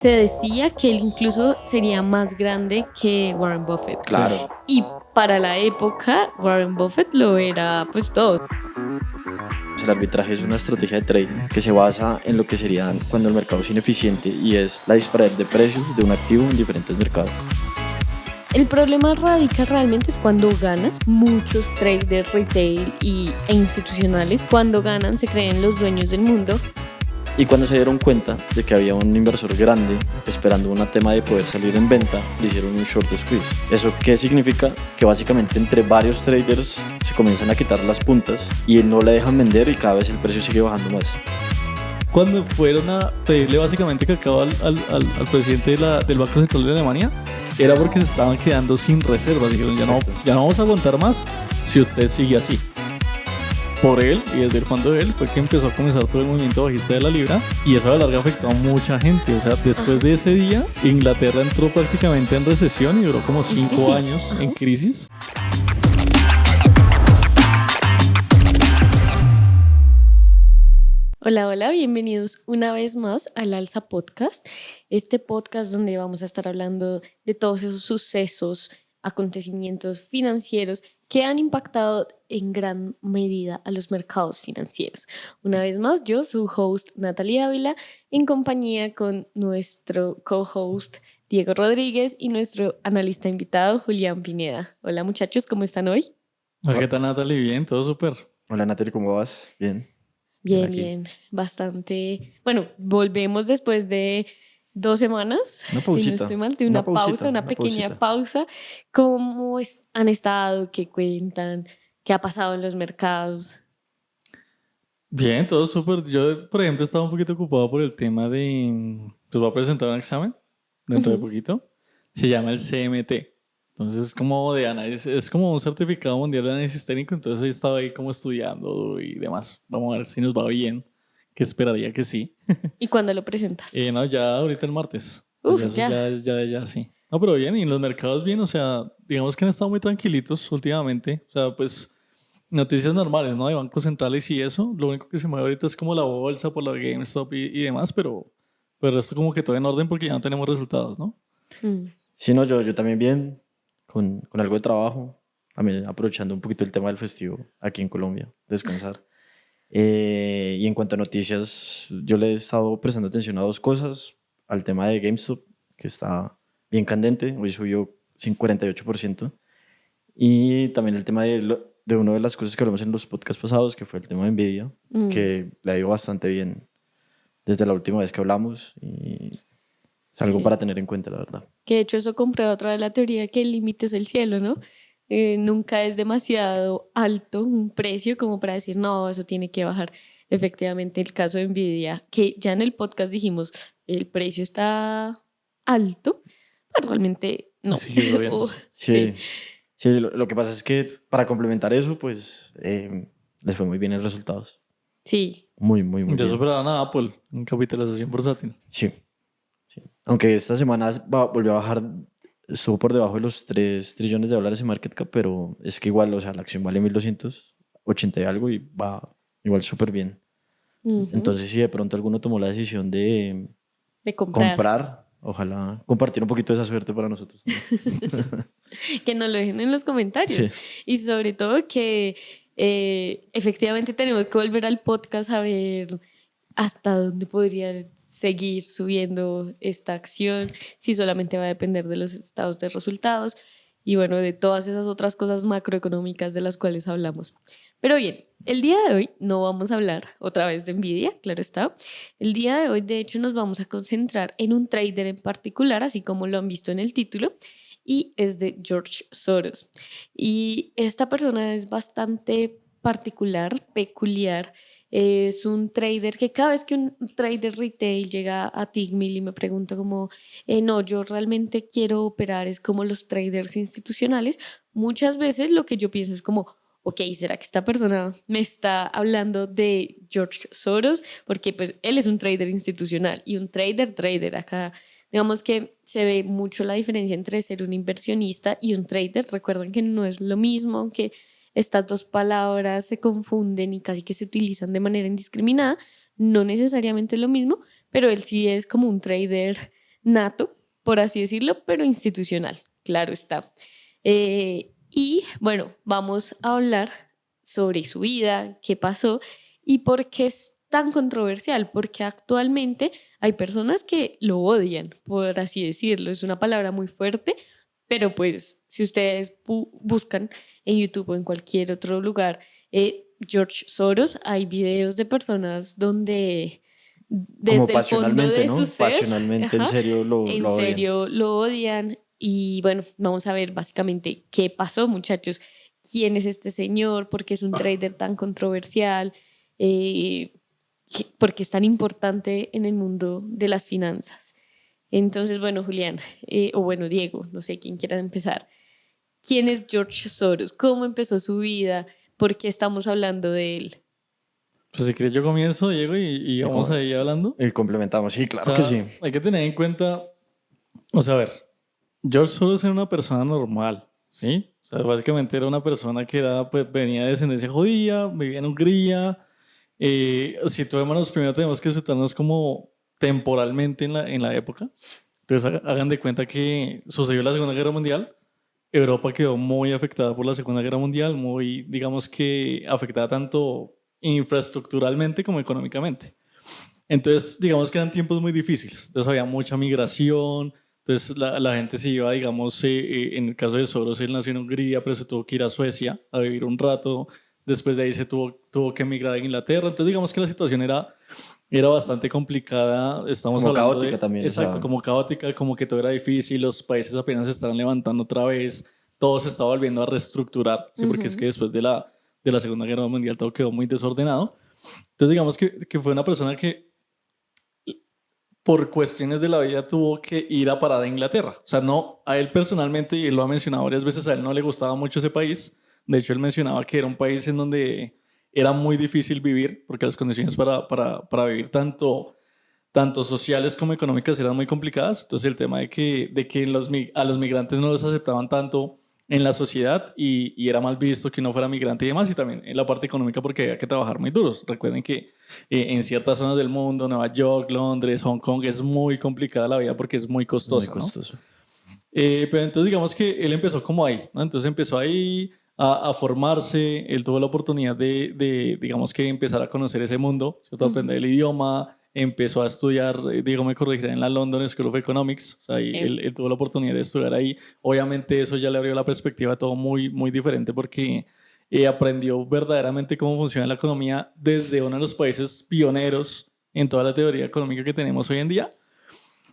Se decía que él incluso sería más grande que Warren Buffett. Claro. Y para la época, Warren Buffett lo era pues todo. El arbitraje es una estrategia de trading que se basa en lo que sería cuando el mercado es ineficiente y es la disparidad de precios de un activo en diferentes mercados. El problema radica realmente es cuando ganas. Muchos traders retail e institucionales, cuando ganan, se creen los dueños del mundo. Y cuando se dieron cuenta de que había un inversor grande esperando un tema de poder salir en venta, le hicieron un short squeeze. ¿Eso qué significa? Que básicamente entre varios traders se comienzan a quitar las puntas y no le dejan vender y cada vez el precio sigue bajando más. Cuando fueron a pedirle básicamente cacao al presidente del Banco Central de Alemania, era porque se estaban quedando sin reservas. Dijeron, ya no vamos a aguantar más si usted sigue así. Por él y desde el fondo de él fue que empezó a comenzar todo el movimiento bajista de la libra, y eso a la larga afectó a mucha gente. O sea, después de ese día, Inglaterra entró prácticamente en recesión y duró como 5 años en crisis. Hola, hola, bienvenidos una vez más al Alza Podcast, este podcast donde vamos a estar hablando de todos esos sucesos, acontecimientos financieros que han impactado en gran medida a los mercados financieros. Una vez más, yo, su host Natalia Ávila, en compañía con nuestro co-host Diego Rodríguez y nuestro analista invitado Julián Pineda. Hola muchachos, ¿cómo están hoy? ¿Qué tal, Natalie? Bien, todo súper. Hola Natalie, ¿cómo vas? Bien. Bien, bien, bastante. Bueno, volvemos después de 2 semanas, Una si no pausita. estoy mal, de una pausa, una pequeña pausa. ¿Cómo han estado? ¿Qué cuentan? ¿Qué ha pasado en los mercados? Bien, todo súper. Yo, por ejemplo, estaba un poquito ocupado por el tema de... Pues voy a presentar un examen dentro de Ujú. poquito. Se llama el CMT. Entonces es como de análisis, es como un certificado mundial de análisis técnico. Entonces he estado ahí como estudiando y demás. Vamos a ver si nos va bien, que esperaría que sí. ¿Y cuándo lo presentas? No, ya ahorita el martes. Uf, Ya, eso ya. ya, sí. No, pero bien, y en los mercados bien, o sea, digamos que han estado muy tranquilitos últimamente. O sea, pues noticias normales, ¿no? De bancos centrales y eso. Lo único que se mueve ahorita es como la bolsa por la GameStop y demás, pero el resto como que todo en orden porque ya no tenemos resultados, ¿no? Mm. Sí, no, yo también bien, con algo de trabajo, también aprovechando un poquito el tema del festivo aquí en Colombia, descansar. Y en cuanto a noticias, yo le he estado prestando atención a dos cosas, al tema de GameStop, que está bien candente, hoy subió 48%, y también el tema de una de las cosas que hablamos en los podcasts pasados, que fue el tema de Nvidia, Mm. que le ha ido bastante bien desde la última vez que hablamos, y es algo para Sí. tener en cuenta, la verdad. Que de hecho eso comprueba otra vez la teoría que el límite es el cielo, ¿no? Nunca es demasiado alto un precio como para decir, no, eso tiene que bajar. Efectivamente, el caso de Nvidia, que ya en el podcast dijimos, el precio está alto, pero realmente Y no. sigue subiendo. Sí, Sí, sí, lo que pasa es que para complementar eso, pues les fue muy bien en resultados. sí. Ya Muy bien. superaron a Apple en capitalización bursátil. Sí, sí. Aunque esta semana volvió a bajar, estuvo por debajo de los 3 trillones de dólares en market cap, pero es que igual, o sea, la acción vale 1.280 y algo y va igual súper bien. Ujú. Entonces, si de pronto alguno tomó la decisión de De comprar. comprar, ojalá compartir un poquito de esa suerte para nosotros también. Que nos lo dejen en los comentarios. Sí, Y sobre todo que efectivamente tenemos que volver al podcast a ver hasta dónde podría seguir subiendo esta acción, si solamente va a depender de los estados de resultados y bueno, de todas esas otras cosas macroeconómicas de las cuales hablamos. Pero bien, el día de hoy no vamos a hablar otra vez de Nvidia, claro está. El día de hoy, de hecho, nos vamos a concentrar en un trader en particular, así como lo han visto en el título, y es de George Soros. Y esta persona es bastante particular, peculiar. Es un trader que cada vez que un trader retail llega a Tickmill y me pregunta como, no, yo realmente quiero operar es como los traders institucionales, muchas veces lo que yo pienso es como, ok, ¿será que esta persona me está hablando de George Soros? Porque pues él es un trader institucional y un trader acá. Digamos que se ve mucho la diferencia entre ser un inversionista y un trader. Recuerden que no es lo mismo, aunque estas dos palabras se confunden y casi que se utilizan de manera indiscriminada. No necesariamente es lo mismo, pero él sí es como un trader nato, por así decirlo, pero institucional, claro está. Y bueno, vamos a hablar sobre su vida, qué pasó y por qué es tan controversial, porque actualmente hay personas que lo odian, por así decirlo. Es una palabra muy fuerte, pero pues si ustedes buscan en YouTube o en cualquier otro lugar, George Soros, hay videos de personas donde Como desde el fondo pasionalmente, de su ¿no? ser, Pasionalmente, en ajá, serio, en lo odian. serio lo odian. Y bueno, vamos a ver básicamente qué pasó, muchachos. ¿Quién es este señor? ¿Por qué es un trader tan controversial? Eh, ¿Por qué es tan importante en el mundo de las finanzas? Entonces, bueno, Julián, o bueno, Diego, no sé quién quiera empezar. ¿Quién es George Soros? ¿Cómo empezó su vida? ¿Por qué estamos hablando de él? Pues si quieres yo comienzo, Diego, y Y, vamos ahí hablando. y complementamos, sí, O claro que sea, sí. hay que tener en cuenta, o sea, a ver, George Soros era una persona normal, ¿sí? O sea, básicamente era una persona que era, pues, venía de descendencia judía, vivía en Hungría. Si tomamos primero tenemos que situarnos como temporalmente en la época. Entonces hagan de cuenta que sucedió la Segunda Guerra Mundial. Europa quedó muy afectada por la Segunda Guerra Mundial, muy, digamos que afectada tanto infraestructuralmente como económicamente. Entonces, digamos que eran tiempos muy difíciles. Entonces había mucha migración. Entonces la gente se iba, digamos, en el caso de Soros, él nació en Hungría, pero se tuvo que ir a Suecia a vivir un rato. Después de ahí tuvo que emigrar a Inglaterra. Entonces, digamos que la situación era bastante complicada. Estamos Como hablando caótica de, también, o exacto, sea, como caótica, como que todo era difícil, los países apenas se estaban levantando otra vez, todo se estaba volviendo a reestructurar, ¿sí? Porque es que Ujú. después de la Segunda Guerra Mundial todo quedó muy desordenado. Entonces, digamos que fue una persona que por cuestiones de la vida tuvo que ir a parar a Inglaterra. O sea, no, a él personalmente, y él lo ha mencionado varias veces, a él no le gustaba mucho ese país. De hecho, él mencionaba que era un país en donde era muy difícil vivir, porque las condiciones para vivir tanto sociales como económicas eran muy complicadas. Entonces el tema de que a los migrantes no los aceptaban tanto en la sociedad y era mal visto que uno fuera migrante y demás, y también en la parte económica porque había que trabajar muy duros. Recuerden que en ciertas zonas del mundo, Nueva York, Londres, Hong Kong, es muy complicada la vida porque es muy es muy costosa, ¿no? costoso. Pero entonces digamos que él empezó como ahí, ¿no? Entonces empezó ahí a formarse, él tuvo la oportunidad digamos que empezar a conocer ese mundo, ¿cierto? Aprender Ujú. el idioma, empezó a estudiar, Diego me corregirá, en la London School of Economics, o sea, ahí Sí. él tuvo la oportunidad de estudiar ahí. Obviamente eso ya le abrió la perspectiva a todo muy, muy diferente porque aprendió verdaderamente cómo funciona la economía desde uno de los países pioneros en toda la teoría económica que tenemos hoy en día.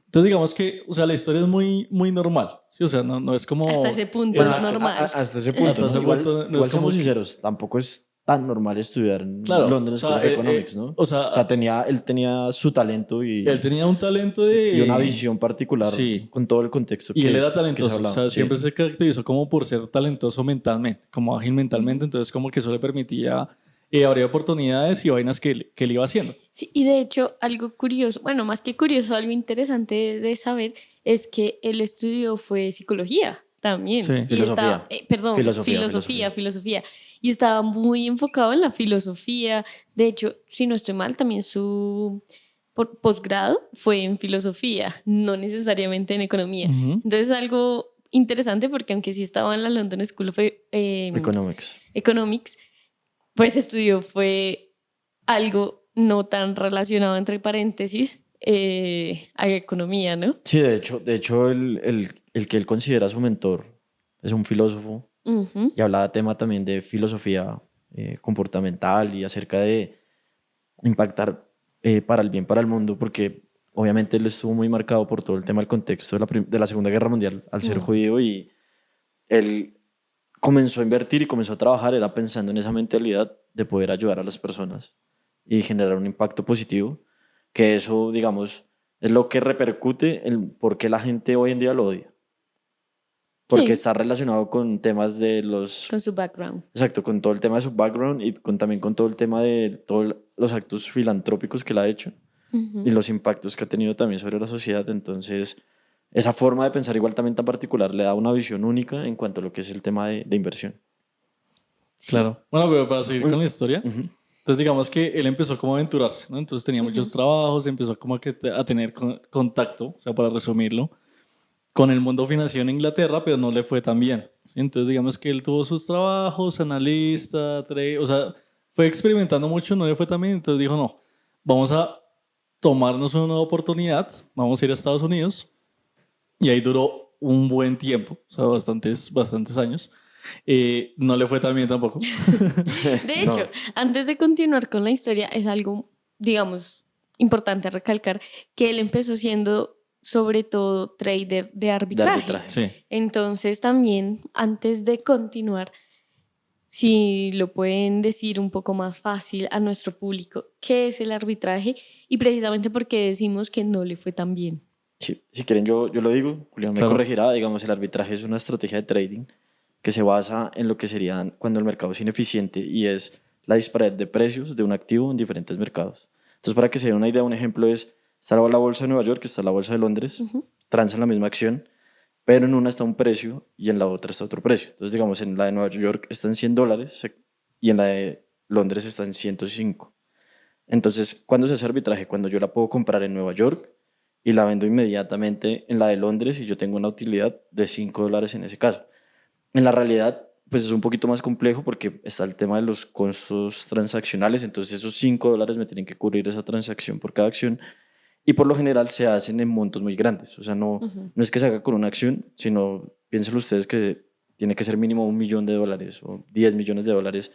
Entonces digamos que, o sea, la historia es muy, muy normal, ¿sí? O sea, no es Hasta como... ese punto Bueno, es normal. hasta ese punto, Hasta ¿no? ese punto no es Igual seamos como que... sinceros, tampoco es tan normal estudiar en Claro, o London School sea, of Economics, ¿no? O o sea, sea, él tenía su talento él tenía un talento y una de... visión particular Sí, con todo el contexto y él era que se talentoso, o hablaba. sea, Sí, siempre se caracterizó como por ser talentoso mentalmente, como ágil Ujú. mentalmente, entonces como que eso le permitía abrir oportunidades y vainas que él iba haciendo. Sí, y de hecho, algo curioso, bueno, más que curioso, algo interesante de saber es que él estudió fue psicología también, Sí, y estaba, filosofía, perdón, filosofía. filosofía, y estaba muy enfocado en la filosofía. De hecho, si no estoy mal, también su posgrado fue en filosofía, no necesariamente en economía. ujú, Entonces, algo interesante porque aunque sí estaba en la London School of Economics. Economics, pues estudió fue algo no tan relacionado entre paréntesis a economía, ¿no? Sí, de hecho el que él considera su mentor es un filósofo Ujú. y hablaba tema también de filosofía comportamental y acerca de impactar para el bien, para el mundo, porque obviamente él estuvo muy marcado por todo el tema del contexto de la Segunda Guerra Mundial al ser Mm. judío y él comenzó a invertir y comenzó a trabajar, era pensando en esa mentalidad de poder ayudar a las personas y generar un impacto positivo, que eso, digamos, es lo que repercute en por qué la gente hoy en día lo odia, porque Sí, está relacionado con temas de los, con su background. exacto, con todo el tema de su background y también con todo el tema de todos los actos filantrópicos que él ha hecho y Ujú. los impactos que ha tenido también sobre la sociedad. Entonces, esa forma de pensar igual también tan particular le da una visión única en cuanto a lo que es el tema de inversión. Sí. claro. Bueno, pero para seguir con Un- la historia, Ujú. Entonces digamos que él empezó como a aventurarse, ¿no? Entonces tenía muchos trabajos, empezó como a tener contacto, o sea, para resumirlo, con el mundo financiero en Inglaterra, pero no le fue tan bien. ¿Sí? Entonces digamos que él tuvo sus trabajos, analista, o sea, fue experimentando mucho, no le fue tan bien, entonces dijo, no, vamos a tomarnos una nueva oportunidad, vamos a ir a Estados Unidos, y ahí duró un buen tiempo, o sea, bastantes años. No le fue tan bien tampoco. De hecho, antes de continuar con la historia, es algo, digamos, importante recalcar que él empezó siendo sobre todo trader de arbitraje. Sí. Entonces también, antes de continuar, si lo pueden decir un poco más fácil a nuestro público, ¿qué es el arbitraje? Y precisamente por qué decimos que no le fue tan bien. Sí, si quieren yo lo digo, Julián me Claro. corregirá, digamos, el arbitraje es una estrategia de trading que se basa en lo que sería cuando el mercado es ineficiente y es la disparidad de precios de un activo en diferentes mercados. Entonces, para que se den una idea, un ejemplo es, está la bolsa de Nueva York, está la bolsa de Londres, transan la misma acción, pero en una está un precio y en la otra está otro precio. Entonces, digamos, en la de Nueva York está en $100 y en la de Londres está en 105. Entonces, ¿cuándo se hace arbitraje? Cuando yo la puedo comprar en Nueva York y la vendo inmediatamente en la de Londres y yo tengo una utilidad de $5 en ese caso. En la realidad, pues es un poquito más complejo porque está el tema de los costos transaccionales, entonces esos $5 me tienen que cubrir esa transacción por cada acción y por lo general se hacen en montos muy grandes, o sea, no es que se haga con una acción, sino piénsenlo ustedes que tiene que ser mínimo $1 millón o 10 millones de dólares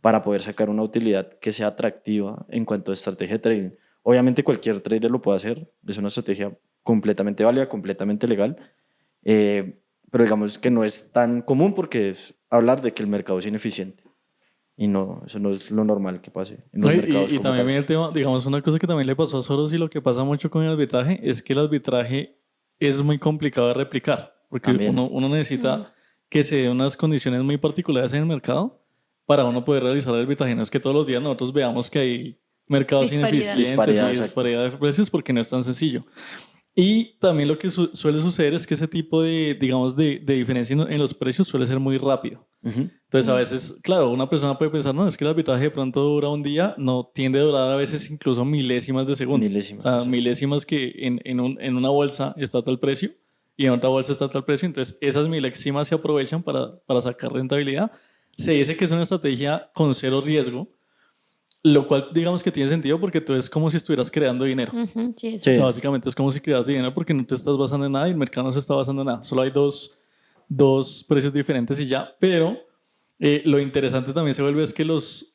para poder sacar una utilidad que sea atractiva en cuanto a estrategia de trading. Obviamente cualquier trader lo puede hacer, es una estrategia completamente válida, completamente legal, pero digamos que no es tan común porque es hablar de que el mercado es ineficiente. Y no, eso no es lo normal que pase en los mercados Y como también tal. el tema, digamos, una cosa que también le pasó a Soros y lo que pasa mucho con el arbitraje es que el arbitraje es muy complicado de replicar, porque También. uno necesita que se den unas condiciones muy particulares en el mercado para uno poder realizar el arbitraje. No es que todos los días nosotros veamos que hay mercados Disparidad. ineficientes Disparidad, y exacto. disparidad de precios porque no es tan sencillo. Y también lo que suele suceder es que ese tipo de, digamos, de diferencia en los precios suele ser muy rápido. Entonces, a veces, claro, una persona puede pensar, no, es que el arbitraje de pronto dura un día, no, tiende a durar a veces incluso milésimas de segundo. Milésimas, O sea, exacto. milésimas que en una bolsa está tal precio y en otra bolsa está tal precio. Entonces, esas milésimas se aprovechan para sacar rentabilidad. Se dice que es una estrategia con cero riesgo, lo cual digamos que tiene sentido porque tú es como si estuvieras creando dinero. Sí, eso. Sí. O sea, básicamente es como si creas dinero porque no te estás basando en nada y el mercado no se está basando en nada. Solo hay dos precios diferentes y ya. Pero lo interesante también se vuelve es que los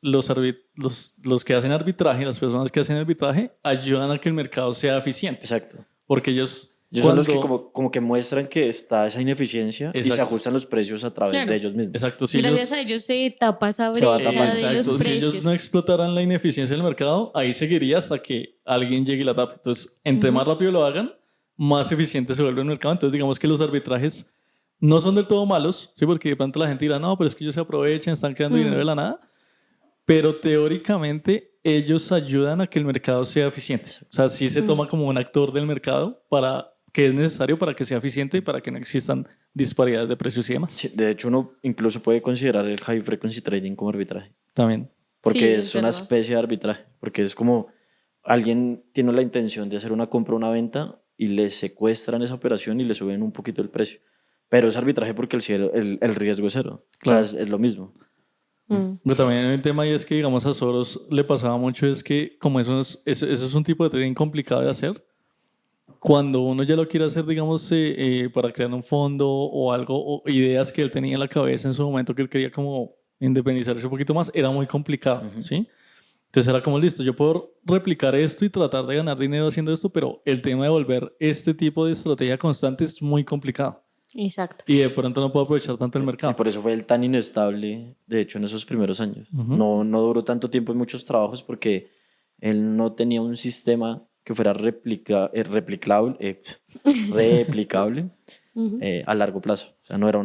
que hacen arbitraje, las personas que hacen arbitraje, ayudan a que el mercado sea eficiente. Exacto. Porque ellos Son los que como que muestran que está esa ineficiencia y se Exacto. ajustan los precios a través Claro. de ellos mismos. Exacto. Si Gracias ellos, a ellos se tapa esa Se va brecha tapando. de los Exacto, si precios. ellos no explotaran la ineficiencia del mercado, ahí seguiría hasta que alguien llegue y la tape. Entonces, entre más rápido lo hagan, más eficiente se vuelve el mercado. Entonces, digamos que los arbitrajes no son del todo malos, ¿sí? Porque de pronto la gente dirá, no, pero es que ellos se aprovechan, están creando dinero de la nada. Pero teóricamente ellos ayudan a que el mercado sea eficiente. O sea, sí se toma como un actor del mercado que es necesario para que sea eficiente y para que no existan disparidades de precios y demás. Sí, de hecho, uno incluso puede considerar el high frequency trading como arbitraje. También. Porque Sí, es es una verdad. especie de arbitraje. Porque es como alguien tiene la intención de hacer una compra o una venta y le secuestran esa operación y le suben un poquito el precio. Pero es arbitraje porque el riesgo es cero. Claro. O sea, es lo mismo. Pero también hay un tema y es que, digamos, a Soros le pasaba mucho es que como eso es un tipo de trading complicado de hacer, cuando uno ya lo quiere hacer, digamos, para crear un fondo o algo, o ideas que él tenía en la cabeza en su momento que él quería como independizarse un poquito más, era muy complicado, ¿sí? Entonces era como, listo, yo puedo replicar esto y tratar de ganar dinero haciendo esto, pero el tema de volver este tipo de estrategia constante es muy complicado. Exacto. Y de pronto no puedo aprovechar tanto el Y mercado. por eso fue él tan inestable, de hecho, en esos primeros años. No duró tanto tiempo en muchos trabajos porque él no tenía un sistema que fuera replicable a largo plazo. O sea, no era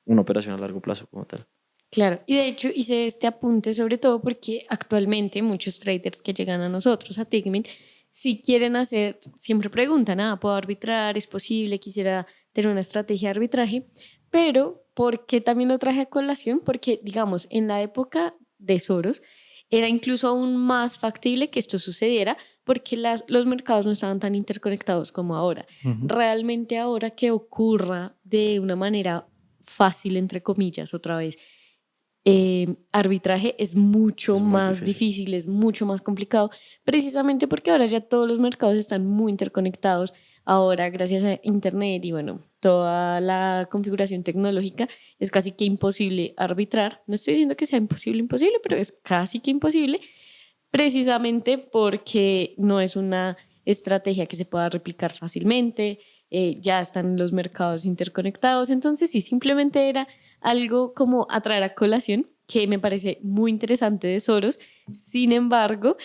una operación a largo plazo como tal. Claro, y de hecho hice este apunte sobre todo porque actualmente muchos traders que llegan a nosotros, a Tigmin, si quieren hacer, siempre preguntan, ¿puedo arbitrar? ¿Es posible? Quisiera tener una estrategia de arbitraje, pero ¿por qué también lo traje a colación? Porque, digamos, en la época de Soros, era incluso aún más factible que esto sucediera porque los mercados no estaban tan interconectados como ahora. Ujú. Realmente ahora que ocurra de una manera fácil, entre comillas, otra vez, arbitraje es mucho Es muy más difícil. difícil, es mucho más complicado, precisamente porque ahora ya todos los mercados están muy interconectados. Ahora, gracias a Internet y bueno, toda la configuración tecnológica, es casi que imposible arbitrar. No estoy diciendo que sea imposible, imposible, pero es casi que imposible, precisamente porque no es una estrategia que se pueda replicar fácilmente. Ya están los mercados interconectados, entonces sí, simplemente era algo como a traer a colación que me parece muy interesante de Soros. Sin embargo,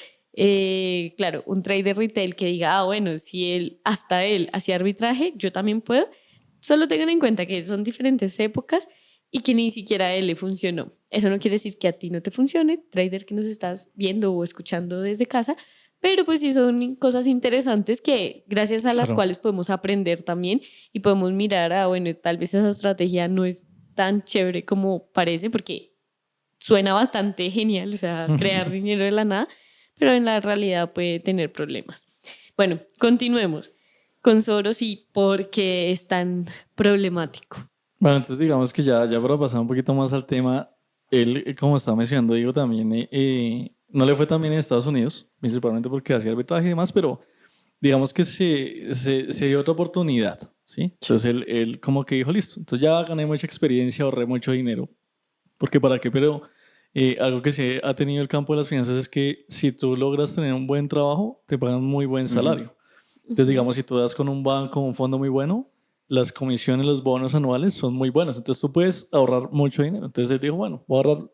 claro, un trader retail que diga, bueno, si hasta él hacía arbitraje, yo también puedo. Solo tengan en cuenta que son diferentes épocas y que ni siquiera a él le funcionó. Eso no quiere decir que a ti no te funcione, trader que nos estás viendo o escuchando desde casa, pero pues sí son cosas interesantes que gracias a las Claro. cuales podemos aprender también y podemos mirar bueno, tal vez esa estrategia no es tan chévere como parece, porque suena bastante genial, o sea, crear dinero de la nada, pero en la realidad puede tener problemas. Bueno, continuemos con Soros y por qué es tan problemático. Bueno, entonces digamos que ya para pasar un poquito más al tema, él, como estaba mencionando, digo, también no le fue tan bien en Estados Unidos, principalmente porque hacía arbitraje y demás, pero digamos que se dio otra oportunidad, ¿sí? Entonces él como que dijo, listo, entonces ya gané mucha experiencia, ahorré mucho dinero, porque para qué, pero algo que se ha tenido el campo de las finanzas es que si tú logras tener un buen trabajo, te pagan muy buen salario. Entonces, digamos, si tú das con un banco, un fondo muy bueno, las comisiones, los bonos anuales son muy buenos. Entonces, tú puedes ahorrar mucho dinero. Entonces, él dijo, bueno, voy a ahorrar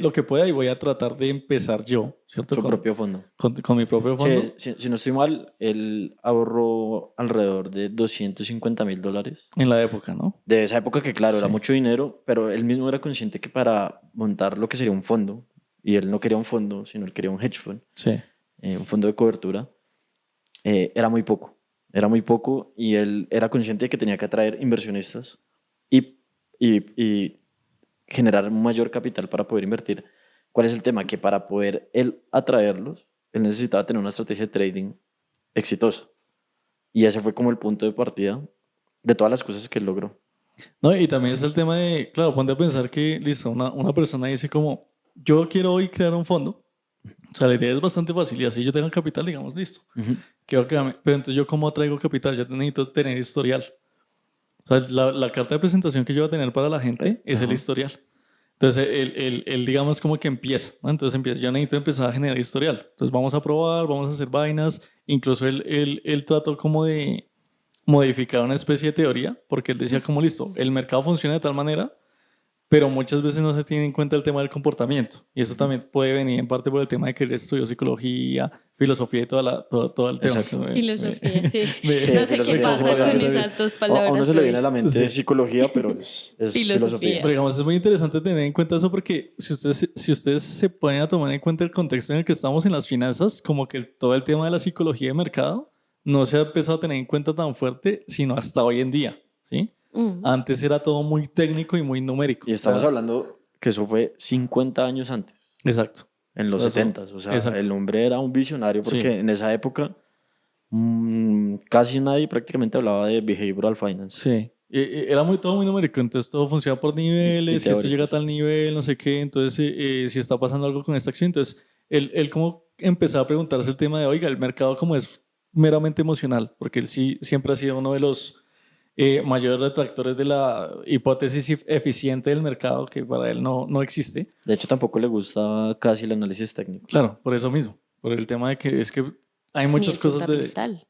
lo que pueda y voy a tratar de empezar yo, ¿cierto? Su propio fondo. Con mi propio Sí, fondo si no estoy mal, él ahorró alrededor de $250,000. en la época, ¿no? De esa época que, claro, era Sí. mucho dinero, pero él mismo era consciente que para montar lo que sería un fondo, y él no quería un fondo, sino él quería un hedge fund, Sí. un fondo de cobertura, era muy poco. Era muy poco y él era consciente de que tenía que atraer inversionistas y generar un mayor capital para poder invertir. ¿Cuál es el tema? Que para poder él atraerlos, él necesitaba tener una estrategia de trading exitosa. Y ese fue como el punto de partida de todas las cosas que él logró. No, y también es el tema de, claro, ponte a pensar que, listo, una persona dice como, yo quiero hoy crear un fondo. O sea, la idea es bastante fácil y así yo tengo capital, digamos, listo. Ujú. Pero entonces yo cómo traigo capital, yo necesito tener historial. O sea, la carta de presentación que yo voy a tener para la gente es el Ajá. historial. Entonces, él, digamos, como que empieza, ¿no? Entonces empieza, yo necesito empezar a generar historial. Entonces vamos a probar, vamos a hacer vainas. Incluso él trató como de modificar una especie de teoría, porque él decía como, listo, el mercado funciona de tal manera, pero muchas veces no se tiene en cuenta el tema del comportamiento. Y eso también puede venir en parte por el tema de que él estudió psicología, filosofía y todo el tema. Exacto. Filosofía, sí. Sí, No sé qué filosofía, pasa como con la- esas dos A uno palabras se le viene a hoy. la mente Sí. psicología, pero es Filosofía. filosofía. Pero digamos, es muy interesante tener en cuenta eso porque si ustedes se ponen a tomar en cuenta el contexto en el que estamos en las finanzas, como que todo el tema de la psicología de mercado no se ha empezado a tener en cuenta tan fuerte, sino hasta hoy en día, ¿sí? Mm. Antes era todo muy técnico y muy numérico. Y estamos O sea, hablando que eso fue 50 años antes, exacto. en los O sea, 70s. O sea, exacto. el hombre era un visionario porque Sí. en esa época casi nadie prácticamente hablaba de behavioral finance. Sí. Era todo muy numérico, entonces todo funciona por niveles, si esto llega a teóricos. tal nivel, no sé qué, entonces si está pasando algo con esta acción, entonces él como empezó a preguntarse el tema de, oiga, el mercado como es meramente emocional, porque él sí siempre ha sido uno de los mayores detractores de la hipótesis eficiente del mercado, que para él no existe. De hecho, tampoco le gusta casi el análisis técnico. Claro, por eso mismo, por el tema de que es que hay Ni muchas el cosas de... fundamental.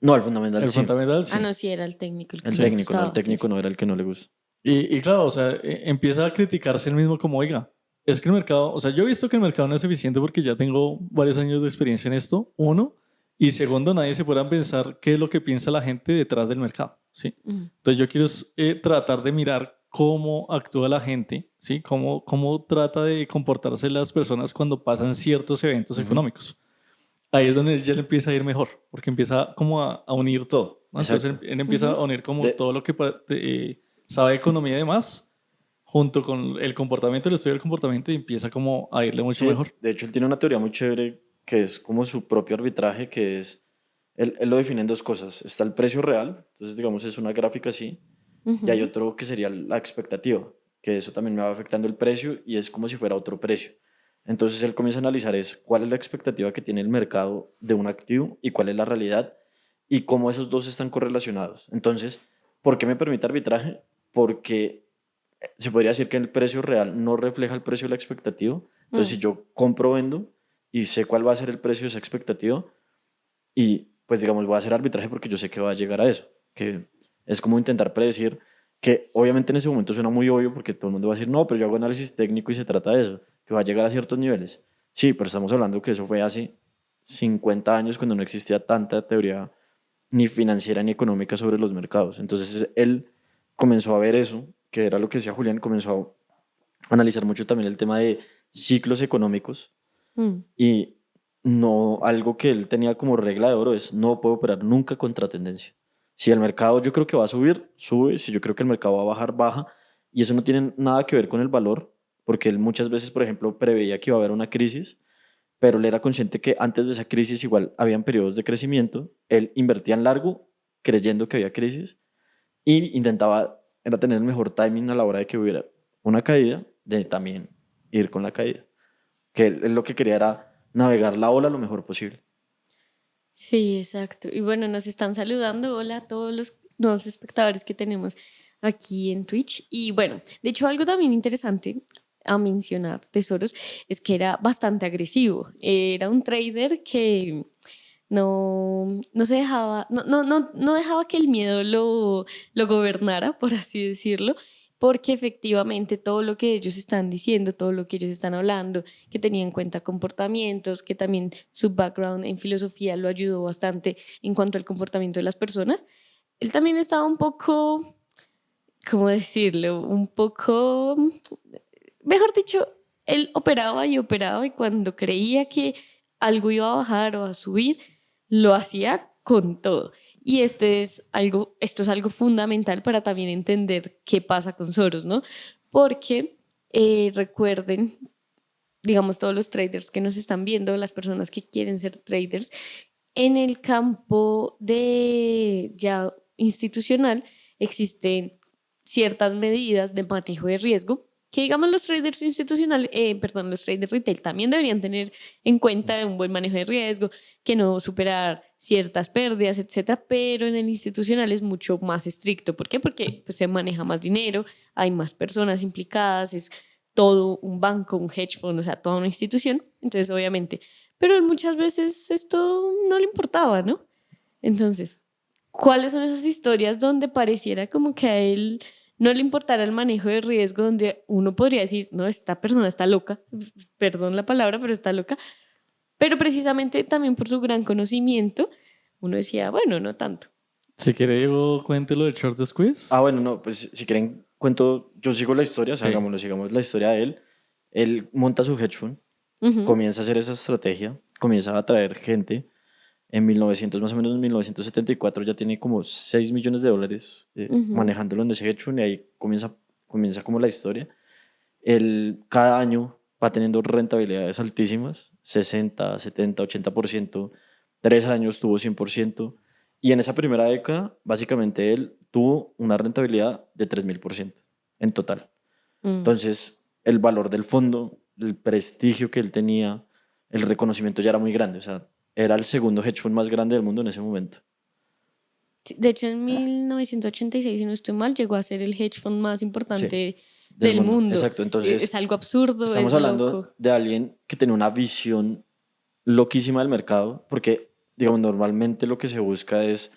No, el fundamental El sí. fundamental, sí. Ah, no, sí, era el técnico el que El no le técnico, no, gustaba el técnico hacer. no era el que no le gusta. Y claro, o sea, empieza a criticarse el mismo como, oiga, es que el mercado, o sea, yo he visto que el mercado no es eficiente porque ya tengo varios años de experiencia en esto, uno, y segundo, nadie se pueda pensar qué es lo que piensa la gente detrás del mercado, ¿sí? Mm. Entonces yo quiero tratar de mirar cómo actúa la gente, ¿sí? Cómo trata de comportarse las personas cuando pasan ciertos eventos Ujú. económicos. Ahí es donde ya le empieza a ir mejor, porque empieza como a unir todo, ¿no? Entonces Exacto. él empieza Ujú. a unir como De- todo lo que sabe de economía y demás, junto con el comportamiento, el estudio del comportamiento, y empieza como a irle mucho Sí, mejor. de hecho, él tiene una teoría muy chévere que es como su propio arbitraje, que es, él lo define en dos cosas. Está el precio real, entonces digamos es una gráfica así, y hay Ujú. otro que sería la expectativa, que eso también me va afectando el precio y es como si fuera otro precio. Entonces él comienza a analizar es cuál es la expectativa que tiene el mercado de un activo y cuál es la realidad y cómo esos dos están correlacionados. Entonces, ¿por qué me permite arbitraje? Porque se podría decir que el precio real no refleja el precio de la expectativa. Entonces, si Mm. yo compro o vendo y sé cuál va a ser el precio de esa expectativa, y pues digamos, voy a hacer arbitraje porque yo sé que va a llegar a eso, que es como intentar predecir, que obviamente en ese momento suena muy obvio porque todo el mundo va a decir, no, pero yo hago análisis técnico y se trata de eso, que va a llegar a ciertos niveles. Sí, pero estamos hablando que eso fue hace 50 años cuando no existía tanta teoría ni financiera ni económica sobre los mercados. Entonces él comenzó a ver eso, que era lo que decía Julián, comenzó a analizar mucho también el tema de ciclos económicos Mm. y no algo que él tenía como regla de oro es no puedo operar nunca contra tendencia. Si el mercado yo creo que va a subir, sube, si yo creo que el mercado va a bajar, baja, y eso no tiene nada que ver con el valor, porque él muchas veces, por ejemplo, preveía que iba a haber una crisis, pero él era consciente que antes de esa crisis igual habían periodos de crecimiento, él invertía en largo creyendo que había crisis y intentaba era tener el mejor timing a la hora de que hubiera una caída, de también ir con la caída, que él lo que quería era navegar la ola lo mejor posible. Sí, exacto. Y bueno, nos están saludando. Hola a todos los nuevos espectadores que tenemos aquí en Twitch. Y bueno, de hecho, algo también interesante a mencionar de Soros es que era bastante agresivo. Era un trader que no se dejaba, no dejaba que el miedo lo gobernara, por así decirlo, porque efectivamente todo lo que ellos están diciendo, todo lo que ellos están hablando, que tenía en cuenta comportamientos, que también su background en filosofía lo ayudó bastante en cuanto al comportamiento de las personas, él también estaba un poco, ¿cómo decirlo? Un poco, mejor dicho, él operaba y cuando creía que algo iba a bajar o a subir, lo hacía con todo. Y esto es algo fundamental para también entender qué pasa con Soros, ¿no? Porque recuerden, digamos, todos los traders que nos están viendo, las personas que quieren ser traders, en el campo de ya institucional existen ciertas medidas de manejo de riesgo que digamos los traders institucionales, perdón, los traders retail también deberían tener en cuenta un buen manejo de riesgo, que no superar ciertas pérdidas, etcétera, pero en el institucional es mucho más estricto. ¿Por qué? Porque pues, se maneja más dinero, hay más personas implicadas, es todo un banco, un hedge fund, o sea, toda una institución. Entonces, obviamente, pero él muchas veces esto no le importaba, ¿no? Entonces, ¿cuáles son esas historias donde pareciera como que a él no le importara el manejo de riesgo, donde uno podría decir, no, esta persona está loca, perdón la palabra, pero está loca, pero precisamente también por su gran conocimiento, uno decía, bueno, no tanto. Si quiere, yo cuente lo de Short Squeeze. Ah, bueno, no, pues si quieren cuento, yo sigo la historia, o sea, Sí. hagámoslo, sigamos la historia de él. Él monta su hedge fund, Ujú, comienza a hacer esa estrategia, comienza a atraer gente. En 1900, más o menos en 1974 ya tiene como 6 millones de dólares ujú, manejándolo en ese hedge fund y ahí comienza como la historia. Él cada año va teniendo rentabilidades altísimas, 60, 70, 80%. 3 años tuvo 100%. Y en esa primera década, básicamente él tuvo una rentabilidad de 3000% en total. mm. Entonces, el valor del fondo, el prestigio que él tenía, el reconocimiento ya era muy grande. O sea, era el segundo hedge fund más grande del mundo en ese momento. Sí, de hecho, en 1986, si no estoy mal, llegó a ser el hedge fund más Sí, importante del del mundo. mundo. Exacto. Es Entonces, algo absurdo, estamos es loco. hablando de alguien que tiene una visión loquísima del mercado, porque, digamos, normalmente lo que se busca es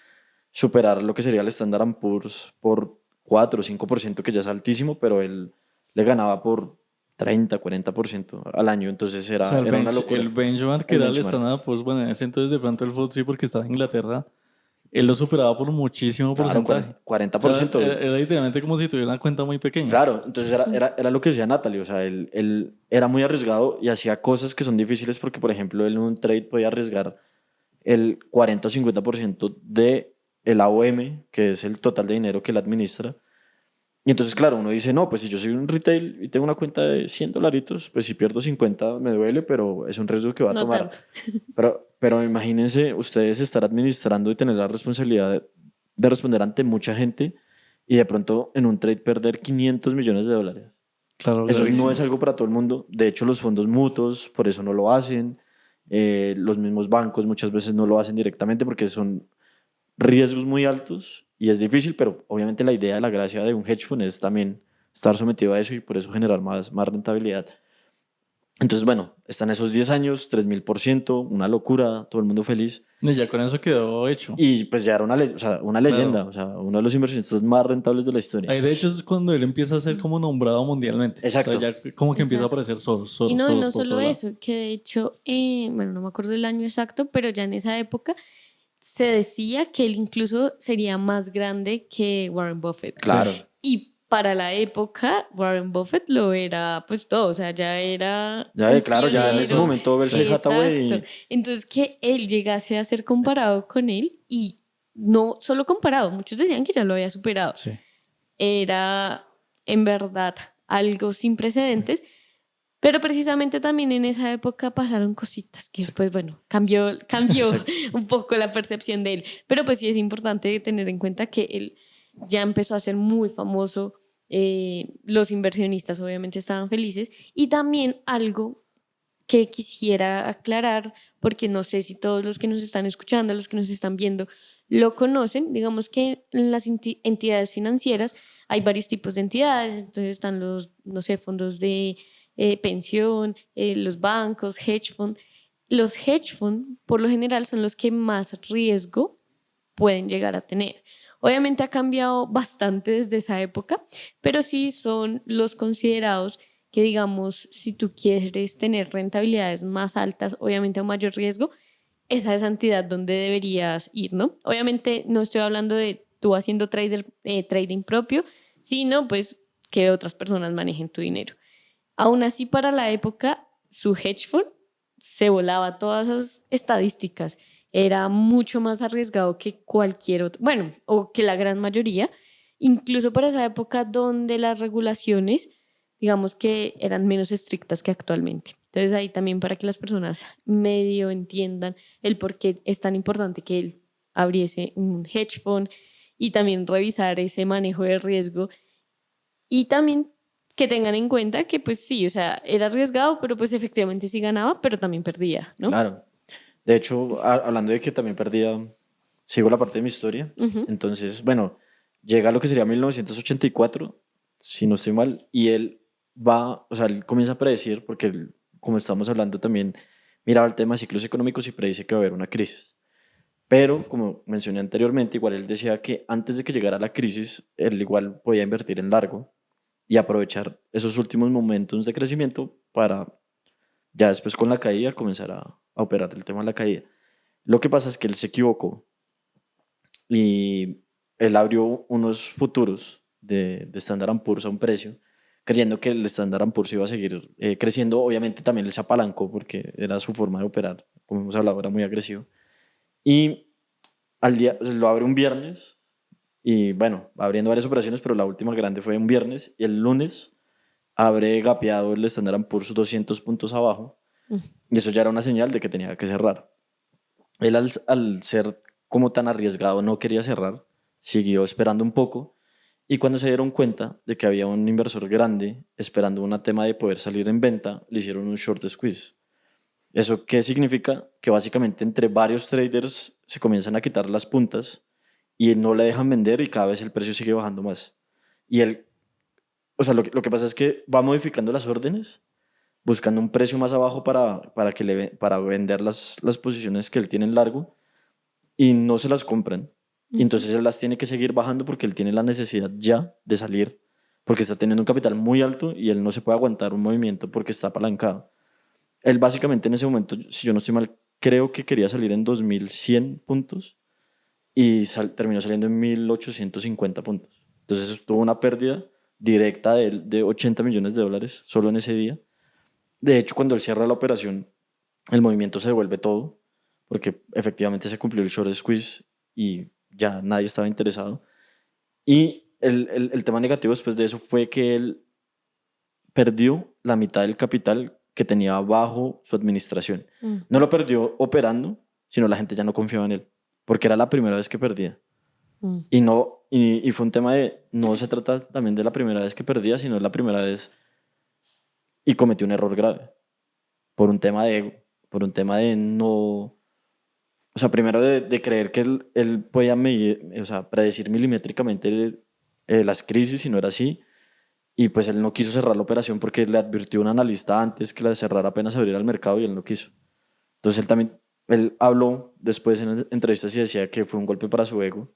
superar lo que sería el Standard Poor's por 4 o 5%, que ya es altísimo, pero él le ganaba por 30, 40% al año, entonces O sea, era una locura. el benchmark El era el benchmark, estándar, pues bueno, en ese entonces de pronto el FTSE porque estaba en Inglaterra, él lo superaba por muchísimo claro, porcentaje. 40%, cuarenta O por sea, ciento era literalmente como si tuviera una cuenta muy pequeña. Claro, entonces era lo que decía Natalie, o sea, él era muy arriesgado y hacía cosas que son difíciles porque, por ejemplo, él en un trade podía arriesgar el 40 o 50% de el AOM, que es el total de dinero que él administra, Y entonces, claro, uno dice, no, pues si yo soy un retail y tengo una cuenta de $100, pues si pierdo 50 me duele, pero es un riesgo que va a No tomar. tanto. Pero imagínense ustedes estar administrando y tener la responsabilidad de responder ante mucha gente y de pronto en un trade perder $500 millones. Claro, Eso no es gravísimo. algo para todo el mundo. De hecho, los fondos mutuos por eso no lo hacen. Los mismos bancos muchas veces no lo hacen directamente porque son riesgos muy altos y es difícil, pero obviamente la idea, la gracia de un hedge fund es también estar sometido a eso y por eso generar más rentabilidad. Entonces, bueno, están esos 10 años, 3000%, una locura, todo el mundo feliz. Y ya con eso quedó hecho. Y pues ya era o sea, una Claro. leyenda, o sea, uno de los inversionistas más rentables de la historia. Ahí de hecho es cuando él empieza a ser como nombrado mundialmente. O sea, Exacto. ya como que empieza a Exacto. aparecer Y no, y no por solo todo lado. eso, que de hecho, bueno, no me acuerdo el año exacto, pero ya en esa época se decía que él incluso sería más grande que Warren Buffett. Sí. Claro. Y para la época, Warren Buffett lo era pues todo, o sea, ya era Ya, el claro, ya en ese pionero. momento Berkshire Exacto. Hathaway, Entonces, que él llegase a ser comparado con él y no solo comparado, muchos decían que ya lo había superado. Sí. Era en verdad algo sin precedentes, pero precisamente también en esa época pasaron cositas que después, bueno, cambió Exacto. un poco la percepción de él. Pero pues sí es importante tener en cuenta que él ya empezó a ser muy famoso. Los inversionistas obviamente estaban felices. Y también algo que quisiera aclarar, porque no sé si todos los que nos están escuchando, los que nos están viendo, lo conocen. Digamos que en las entidades financieras hay varios tipos de entidades, entonces están los, no sé, fondos de pensión, los bancos, hedge fund. Los hedge fund, por lo general, son los que más riesgo pueden llegar a tener. Obviamente ha cambiado bastante desde esa época, pero sí son los considerados que, digamos, si tú quieres tener rentabilidades más altas, obviamente a mayor riesgo, esa es la entidad donde deberías ir, ¿no? Obviamente no estoy hablando de tú haciendo trading propio, sino pues que otras personas manejen tu dinero. Aún así, para la época, su hedge fund se volaba todas esas estadísticas. Era mucho más arriesgado que cualquier otro, bueno, o que la gran mayoría, incluso para esa época donde las regulaciones, digamos que eran menos estrictas que actualmente. Entonces ahí también para que las personas medio entiendan el por qué es tan importante que él abriese un hedge fund y también revisar ese manejo de riesgo y también que tengan en cuenta que pues sí, o sea, era arriesgado, pero pues efectivamente sí ganaba, pero también perdía, ¿no? claro. De hecho, hablando de que también perdía, sigo la parte de mi historia. Ujú. Entonces, bueno, llega a lo que sería 1984, si no estoy mal, y él va, o sea, él comienza a predecir, porque como estamos hablando también, miraba el tema de ciclos económicos y predice que va a haber una crisis. Pero, como mencioné anteriormente, igual él decía que antes de que llegara la crisis, él igual podía invertir en largo y aprovechar esos últimos momentos de crecimiento para ya después con la caída comenzar a operar el tema de la caída. Lo que pasa es que él se equivocó y él abrió unos futuros de Standard Poor's a un precio, creyendo que el Standard Poor's iba a seguir creciendo. Obviamente también él se apalancó porque era su forma de operar, como hemos hablado, era muy agresivo. Y al día, lo abre un viernes y bueno, va abriendo varias operaciones, pero la última grande fue un viernes y el lunes abre gapeado el Standard Poor's 200 puntos abajo Mm. y eso ya era una señal de que tenía que cerrar. Él al ser como tan arriesgado no quería cerrar, siguió esperando un poco y cuando se dieron cuenta de que había un inversor grande esperando un tema de poder salir en venta, le hicieron un short squeeze. ¿Eso qué significa? Que básicamente entre varios traders se comienzan a quitar las puntas y no le dejan vender y cada vez el precio sigue bajando más. Y él, o sea, lo que pasa es que va modificando las órdenes buscando un precio más abajo para, para vender las posiciones que él tiene en largo y no se las compran. Y Ujú. entonces él las tiene que seguir bajando porque él tiene la necesidad ya de salir, porque está teniendo un capital muy alto y él no se puede aguantar un movimiento porque está apalancado. Él básicamente en ese momento, si yo no estoy mal, creo que quería salir en 2100 puntos y terminó saliendo en 1850 puntos. Entonces tuvo una pérdida directa de $80 millones solo en ese día. De hecho, cuando él cierra la operación, el movimiento se devuelve todo, porque efectivamente se cumplió el short squeeze y ya nadie estaba interesado. Y el tema negativo después de eso fue que él perdió la mitad del capital que tenía bajo su administración. Mm. No lo perdió operando, sino la gente ya no confiaba en él, porque era la primera vez que perdía. Mm. Y fue un tema de, no se trata también de la primera vez que perdía, sino de la primera vez y cometió un error grave por un tema de ego, por un tema de no, o sea, primero de creer que él podía medir, o sea, predecir milimétricamente las crisis y no era así. Y pues él no quiso cerrar la operación porque le advirtió un analista antes que la cerrara apenas abriera el mercado y él no quiso. Entonces él habló después en entrevistas y decía que fue un golpe para su ego,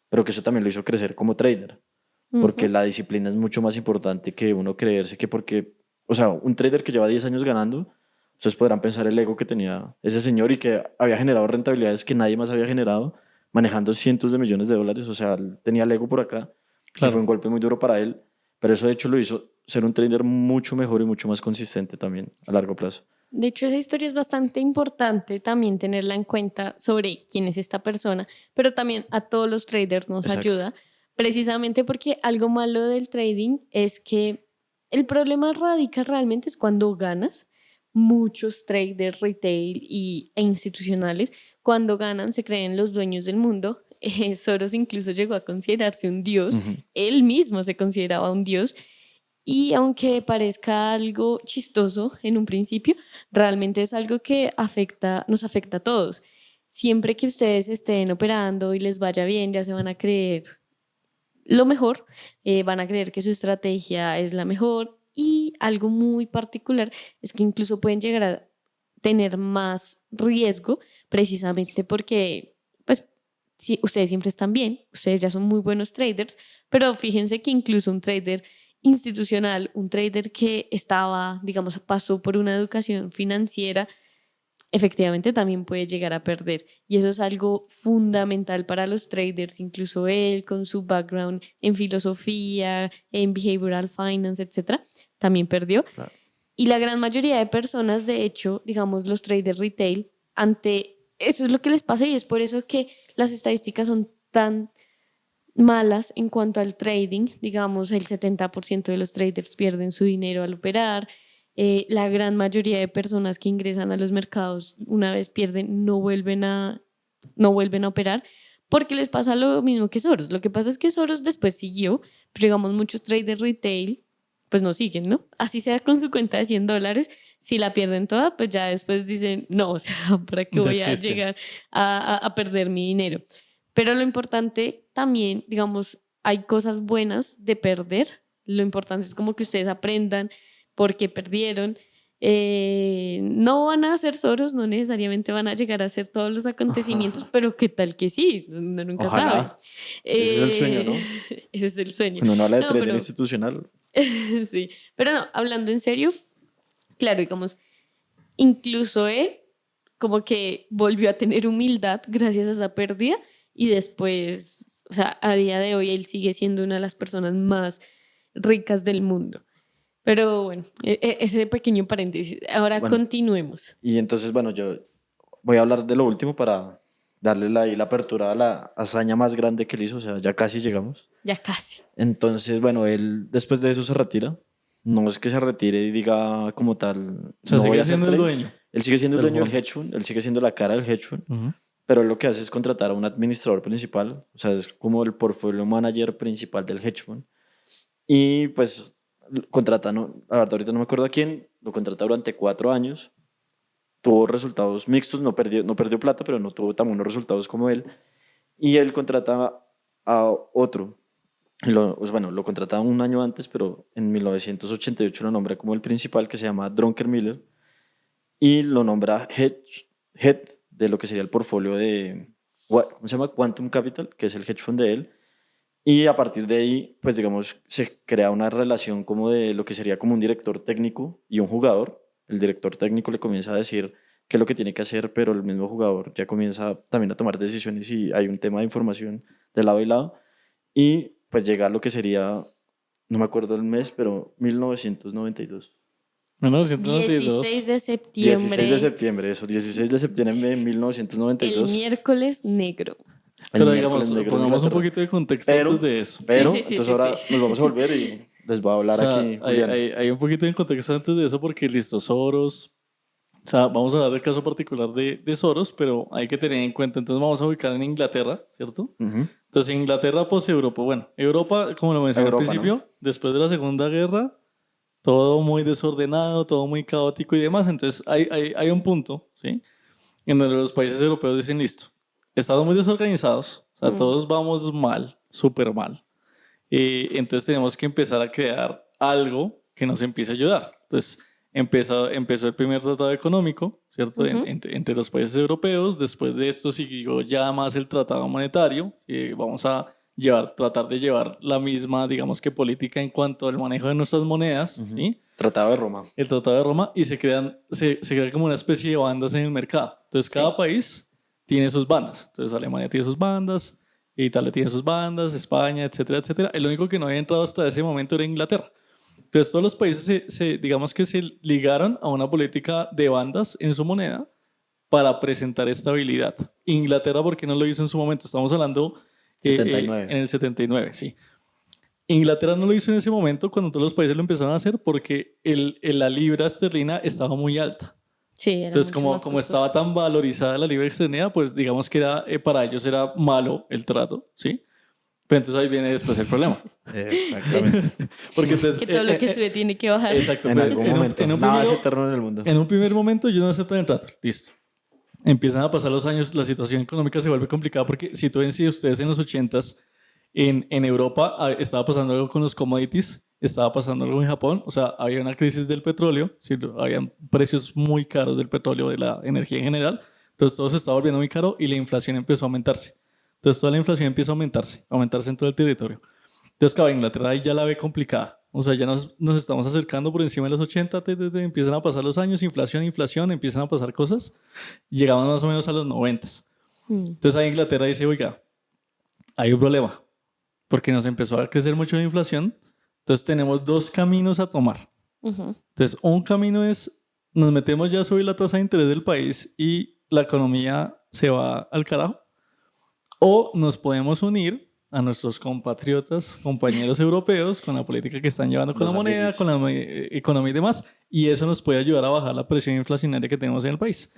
pero que eso también lo hizo crecer como trader, porque Ujú. la disciplina es mucho más importante que uno creerse que porque, o sea, un trader que lleva 10 años ganando, ustedes podrán pensar el ego que tenía ese señor y que había generado rentabilidades que nadie más había generado, manejando cientos de millones de dólares, o sea, él tenía el ego por acá y fue Claro. un golpe muy duro para él, pero eso de hecho lo hizo ser un trader mucho mejor y mucho más consistente también a largo plazo. De hecho, esa historia es bastante importante también tenerla en cuenta sobre quién es esta persona, pero también a todos los traders nos Exacto. ayuda, precisamente porque algo malo del trading es que el problema radica realmente es cuando ganas. Muchos traders retail e institucionales, cuando ganan, se creen los dueños del mundo. Soros incluso llegó a considerarse un dios, Ujú. él mismo se consideraba un dios. Y aunque parezca algo chistoso en un principio, realmente es algo que nos afecta a todos. Siempre que ustedes estén operando y les vaya bien, ya se van a creer lo mejor, van a creer que su estrategia es la mejor y algo muy particular es que incluso pueden llegar a tener más riesgo precisamente porque, pues, si ustedes siempre están bien, ustedes ya son muy buenos traders, pero fíjense que incluso un trader institucional, un trader que estaba, digamos, pasó por una educación financiera, efectivamente también puede llegar a perder. Y eso es algo fundamental para los traders, incluso él con su background en filosofía, en behavioral finance, etcétera, también perdió. Claro. Y la gran mayoría de personas, de hecho, digamos los traders retail, ante eso es lo que les pasa y es por eso que las estadísticas son tan malas en cuanto al trading. Digamos, el 70% de los traders pierden su dinero al operar. La gran mayoría de personas que ingresan a los mercados una vez pierden, no vuelven a operar porque les pasa lo mismo que Soros. Lo que pasa es que Soros después siguió, pero digamos muchos traders retail pues no siguen, ¿no? Así sea con su cuenta de $100, si la pierden toda, pues ya después dicen, no, o sea, ¿para qué voy a Desisten. llegar a perder mi dinero? Pero lo importante también, digamos, hay cosas buenas de perder. Lo importante es como que ustedes aprendan por qué perdieron. No van a ser Soros, no necesariamente van a llegar a hacer todos los acontecimientos, pero qué tal que sí, uno nunca sabe. Ojalá. Ese es el sueño, ¿no? Ese es el sueño. Cuando uno habla de No, trader pero institucional, sí, pero no, hablando en serio, claro, digamos, incluso él como que volvió a tener humildad gracias a esa pérdida y después, o sea, a día de hoy él sigue siendo una de las personas más ricas del mundo. Pero bueno, ese pequeño paréntesis. Ahora bueno, continuemos. y entonces, bueno, yo voy a hablar de lo último para darle ahí la apertura a la hazaña más grande que él hizo, o sea, ya casi llegamos. Ya casi. Entonces, bueno, él después de eso se retira. No es que se retire y diga como tal, O sea, no voy a sigue hacer siendo el trading. dueño Él sigue siendo el del dueño del fondo. hedge fund, él sigue siendo la cara del hedge fund, Ujú. pero él lo que hace es contratar a un administrador principal, o sea, es como el portfolio manager principal del hedge fund. Y pues contrata, no, la verdad ahorita no me acuerdo a quién, lo contrata durante 4 años, tuvo resultados mixtos, no perdió plata, pero no tuvo tan buenos resultados como él. Y él contrata a otro. Pues bueno, lo contrata un año antes, pero en 1988 lo nombra como el principal, que se llama Drunker Miller, y lo nombra head de lo que sería el portfolio de, ¿cómo se llama? Quantum Capital, que es el hedge fund de él. Y a partir de ahí, pues digamos, se crea una relación como de lo que sería como un director técnico y un jugador. El director técnico le comienza a decir qué es lo que tiene que hacer, pero el mismo jugador ya comienza también a tomar decisiones y hay un tema de información de lado y lado. Y pues llega a lo que sería, no me acuerdo el mes, pero 1992. 16 1992. de 16 de septiembre, septiembre, eso, 16 de septiembre de el 1992. miércoles negro. Pero digamos, pongamos un poquito de contexto antes de eso. Pero, Sí, sí, sí, entonces sí, ahora sí. nos vamos a volver y les voy a hablar O sea, aquí, Julián. hay un poquito de contexto antes de eso porque listo, Soros, o sea, vamos a hablar del caso particular de Soros, pero hay que tener en cuenta, entonces vamos a ubicar en Inglaterra, ¿cierto? Ujú. Entonces Inglaterra, pues Europa, bueno, Europa, como lo mencioné al Europa, ¿no? principio, después de la Segunda Guerra, todo muy desordenado, todo muy caótico y demás, entonces hay un punto, ¿sí? En donde los países europeos dicen, listo, estamos muy desorganizados, o sea, todos vamos mal, súper mal. Entonces tenemos que empezar a crear algo que nos empiece a ayudar. Entonces empezó el primer tratado económico, ¿cierto? Entre los países europeos. Después de esto siguió ya más el tratado monetario. Vamos a tratar de llevar la misma, digamos que política en cuanto al manejo de nuestras monedas, ¿sí? Tratado de Roma. El Tratado de Roma y se crea como una especie de bandas en el mercado. Entonces cada país tiene sus bandas. Entonces Alemania tiene sus bandas, Italia tiene sus bandas, España, etcétera, etcétera. El único que no había entrado hasta ese momento era Inglaterra. Entonces todos los países digamos que se ligaron a una política de bandas en su moneda para presentar estabilidad. Inglaterra, ¿por qué no lo hizo en su momento? Estamos hablando 79. en el 79, sí. Inglaterra no lo hizo en ese momento cuando todos los países lo empezaron a hacer porque la libra esterlina estaba muy alta. Sí, era Entonces, mucho más como costoso. estaba tan valorizada la libra esterlina, pues digamos que para ellos era malo el trato, ¿sí? Pero entonces ahí viene después el problema. Exactamente. Porque entonces, Que todo lo que sube tiene que bajar. exacto, En pero algún momento. Nada es eterno en el mundo. en un primer momento ellos no aceptan el trato. Listo. Empiezan a pasar los años, la situación económica se vuelve complicada porque si tú ven, si ustedes en los 80s en Europa estaba pasando algo con los commodities, estaba pasando algo en Japón, o sea, había una crisis del petróleo, ¿sí? Habían precios muy caros del petróleo, de la energía en general, entonces todo se estaba volviendo muy caro y la inflación empezó a aumentarse. Entonces toda la inflación empieza a aumentarse en todo el territorio. Entonces, claro, Inglaterra ahí ya la ve complicada. O sea, ya nos estamos acercando por encima de los 80, empiezan a pasar los años, inflación, empiezan a pasar cosas. Y llegamos más o menos a los 90. Entonces ahí Inglaterra dice, oiga, hay un problema, porque nos empezó a crecer mucho la inflación. Entonces tenemos dos caminos a tomar. Entonces, un camino es, nos metemos ya a subir la tasa de interés del país y la economía se va al carajo. O nos podemos unir a nuestros compatriotas, compañeros europeos, con la política que están llevando con Los la moneda, amiguis. con la economía y demás, y eso nos puede ayudar a bajar la presión inflacionaria que tenemos en el país.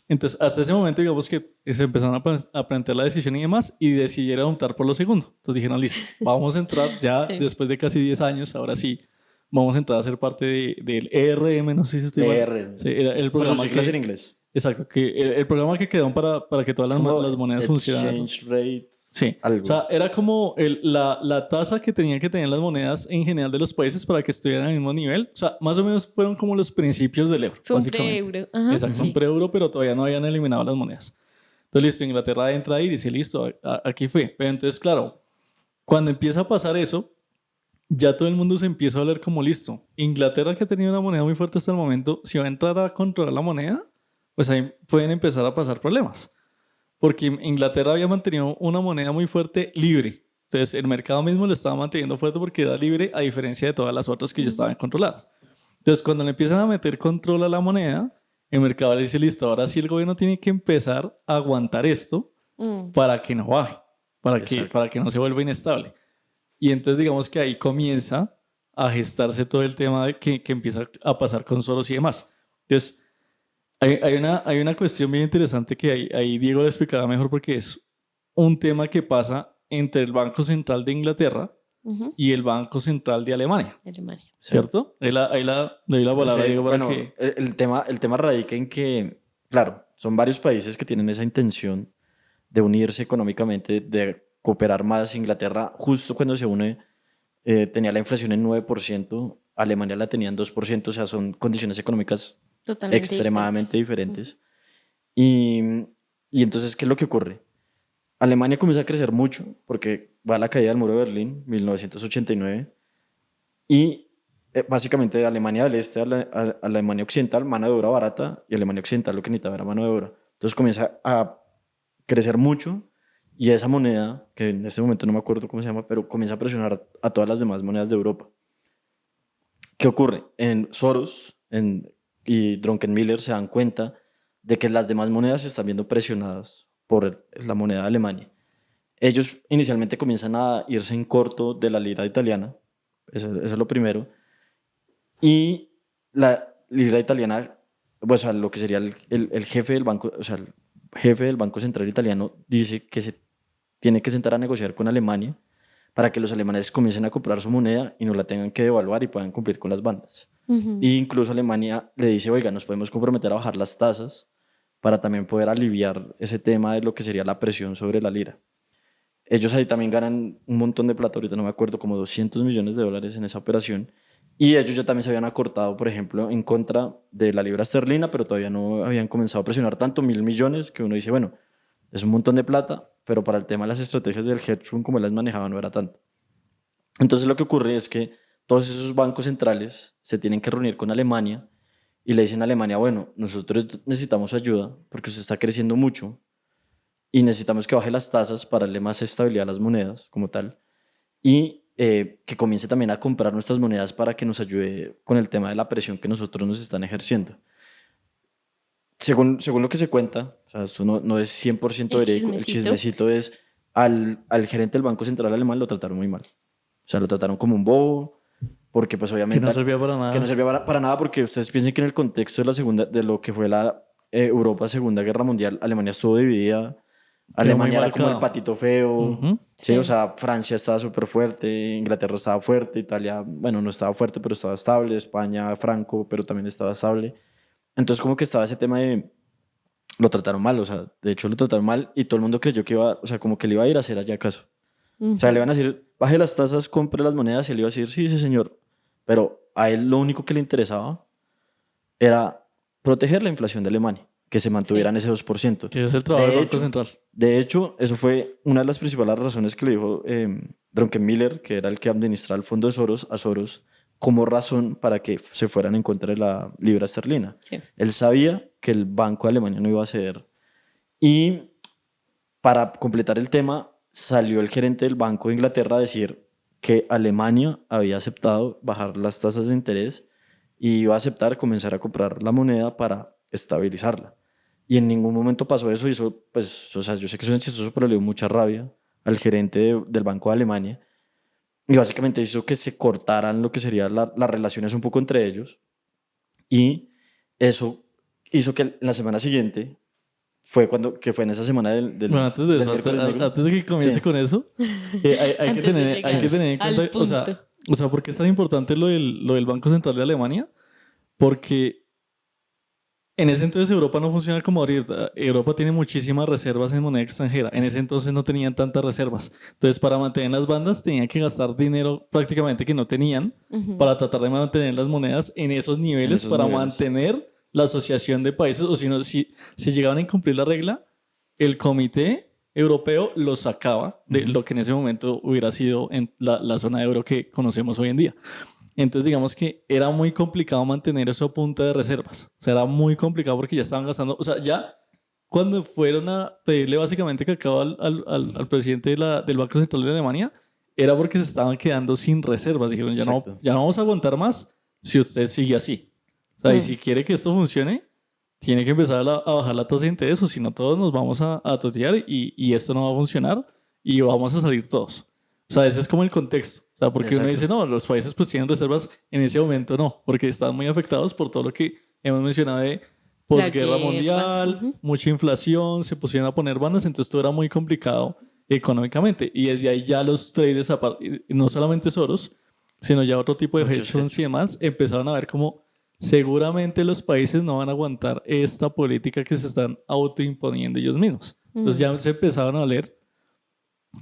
Entonces, hasta ese momento, digamos que se empezaron a plantear la decisión y demás, y decidieron optar por lo segundo. Entonces dijeron, listo, vamos a entrar ya Sí. después de casi 10 años, ahora sí, vamos a entrar a ser parte del ERM, no sé si estoy mal. Sí, era el Por sus programa siglas en inglés. Exacto, que el programa que crearon para que todas las monedas funcionaran. Exchange rate. Sí, Algo. o sea, era como la tasa que tenían que tener las monedas en general de los países para que estuvieran al mismo nivel. O sea, más o menos fueron como los principios del euro. Fue un básicamente. pre-euro. Ajá, Exacto, sí. un pre-euro, pero todavía no habían eliminado las monedas. Entonces, listo, Inglaterra entra ahí y dice, listo, aquí fue. Pero entonces, claro, cuando empieza a pasar eso, ya todo el mundo se empieza a hablar como listo. Inglaterra, que ha tenido una moneda muy fuerte hasta el momento, si va a entrar a controlar la moneda, pues ahí pueden empezar a pasar problemas. Porque Inglaterra había mantenido una moneda muy fuerte libre. Entonces el mercado mismo lo estaba manteniendo fuerte porque era libre a diferencia de todas las otras que ya estaban controladas. Entonces cuando le empiezan a meter control a la moneda, el mercado le dice, listo, ahora sí el gobierno tiene que empezar a aguantar esto para que no baje, para que no se vuelva inestable. Y entonces digamos que ahí comienza a gestarse todo el tema de que empieza a pasar con Soros y demás. Entonces hay una cuestión bien interesante que ahí Diego le explicará mejor porque es un tema que pasa entre el Banco Central de Inglaterra y el Banco Central de Alemania. Alemania. ¿Cierto? Ahí le doy la palabra a Diego para bueno, que... el tema radica en que, claro, son varios países que tienen esa intención de unirse económicamente, de cooperar más. Inglaterra, justo cuando se une, tenía la inflación en 9%, Alemania la tenía en 2%, o sea, son condiciones económicas Totalmente extremadamente diferentes. Y entonces, ¿qué es lo que ocurre? Alemania comienza a crecer mucho porque va a la caída del muro de Berlín, 1989, y básicamente de Alemania del Este a Alemania Occidental, mano de obra barata, y Alemania Occidental lo que necesitaba era mano de obra. Entonces comienza a crecer mucho y esa moneda, que en este momento no me acuerdo cómo se llama, pero comienza a presionar a todas las demás monedas de Europa. ¿Qué ocurre? En Soros y Druckenmiller se dan cuenta de que las demás monedas se están viendo presionadas por la moneda de Alemania. Ellos inicialmente comienzan a irse en corto de la lira italiana, eso es lo primero, y la lira italiana, pues a lo que sería el jefe del banco, o sea, el jefe del Banco Central italiano dice que se tiene que sentar a negociar con Alemania para que los alemanes comiencen a comprar su moneda y no la tengan que devaluar y puedan cumplir con las bandas. Ujú. Y incluso Alemania le dice, oiga, nos podemos comprometer a bajar las tasas para también poder aliviar ese tema de lo que sería la presión sobre la lira. Ellos ahí también ganan un montón de plata, ahorita no me acuerdo, como 200 millones de dólares en esa operación. Y ellos ya también se habían acortado, por ejemplo, en contra de la libra esterlina, pero todavía no habían comenzado a presionar tanto, 1.000 millones, que uno dice, bueno, es un montón de plata, pero para el tema de las estrategias del hedge fund, como las manejaba, no era tanto. Entonces lo que ocurre es que todos esos bancos centrales se tienen que reunir con Alemania y le dicen a Alemania, bueno, nosotros necesitamos ayuda porque usted está creciendo mucho y necesitamos que baje las tasas para darle más estabilidad a las monedas como tal y que comience también a comprar nuestras monedas para que nos ayude con el tema de la presión que nosotros nos están ejerciendo. Según lo que se cuenta, o sea, esto no es 100% El verídico, el chismecito. chismecito es al gerente del Banco Central alemán lo trataron muy mal. O sea, lo trataron como un bobo, porque pues Que obviamente no servía para que no nada. servía para nada, porque ustedes piensen que en el contexto de la segunda, de lo que fue la Europa Segunda Guerra Mundial, Alemania estuvo dividida. Quedó muy Alemania era como el marcado. patito feo, Ujú. sí, o Sí. sea, Francia estaba súper fuerte, Inglaterra estaba fuerte, Italia, bueno, no estaba fuerte, pero estaba estable, España, Franco, pero también estaba estable. Entonces como que estaba ese tema de, lo trataron mal, o sea, de hecho lo trataron mal y todo el mundo creyó que iba, o sea, como que le iba a ir a hacer allá caso. O sea, le Ujú. iban a decir, baje las tasas, compre las monedas y él iba a decir, sí, sí, señor. Pero a él lo único que le interesaba era proteger la inflación de Alemania, que se mantuviera en Sí. ese 2%. Que es el trabajo del De Banco hecho, Central. de hecho, eso fue una de las principales razones que le dijo Druckenmiller, que era el que administraba el fondo de Soros, a Soros como razón para que se fueran en contra de la libra esterlina. Sí. Él sabía que el Banco de Alemania no iba a ceder. Y para completar el tema, salió el gerente del Banco de Inglaterra a decir que Alemania había aceptado bajar las tasas de interés y iba a aceptar comenzar a comprar la moneda para estabilizarla. Y en ningún momento pasó eso y eso, pues, o sea, yo sé que eso es chistoso, pero le dio mucha rabia al gerente del Banco de Alemania y básicamente hizo que se cortaran lo que serían las relaciones un poco entre ellos y eso hizo que en la semana siguiente que fue en esa semana Bueno, antes de del eso, miércoles negro. antes de que comience ¿Qué? con eso, Antes de hay llegar que tener en al cuenta, punto. o sea, ¿por qué es tan importante lo del Banco Central de Alemania? Porque en ese entonces Europa no funciona como ahorita. Europa tiene muchísimas reservas en moneda extranjera. En ese entonces no tenían tantas reservas. Entonces, para mantener las bandas tenían que gastar dinero prácticamente que no tenían Ujú. para tratar de mantener las monedas en esos En niveles esos para niveles. mantener la asociación de países. O si no, si llegaban a incumplir la regla, el comité europeo lo sacaba de Ujú. lo que en ese momento hubiera sido en la zona euro que conocemos hoy en día. Entonces, digamos que era muy complicado mantener eso a punta de reservas. O sea, era muy complicado porque ya estaban gastando. O sea, ya cuando fueron a pedirle básicamente cacao al presidente del Banco Central de Alemania, era porque se estaban quedando sin reservas. Dijeron, Exacto. ya no vamos a aguantar más si usted sigue así. O sea, y Mm. si quiere que esto funcione, tiene que empezar a bajar la tasa de interés, o si no, todos nos vamos a totear y esto no va a funcionar y vamos a salir todos. O sea, ese es como el contexto. O sea, porque uno dice, Exacto. no, los países pues tienen reservas, en ese momento no, porque están muy afectados por todo lo que hemos mencionado de La posguerra guerra. mundial, Ujú. mucha inflación, se pusieron a poner bandas, entonces todo era muy complicado económicamente. Y desde ahí ya los traders, no solamente Soros, sino ya otro tipo de hedge Muchos funds y hechos. demás, empezaron a ver cómo seguramente los países no van a aguantar esta política que se están autoimponiendo ellos mismos. Entonces Mm. ya se empezaron a leer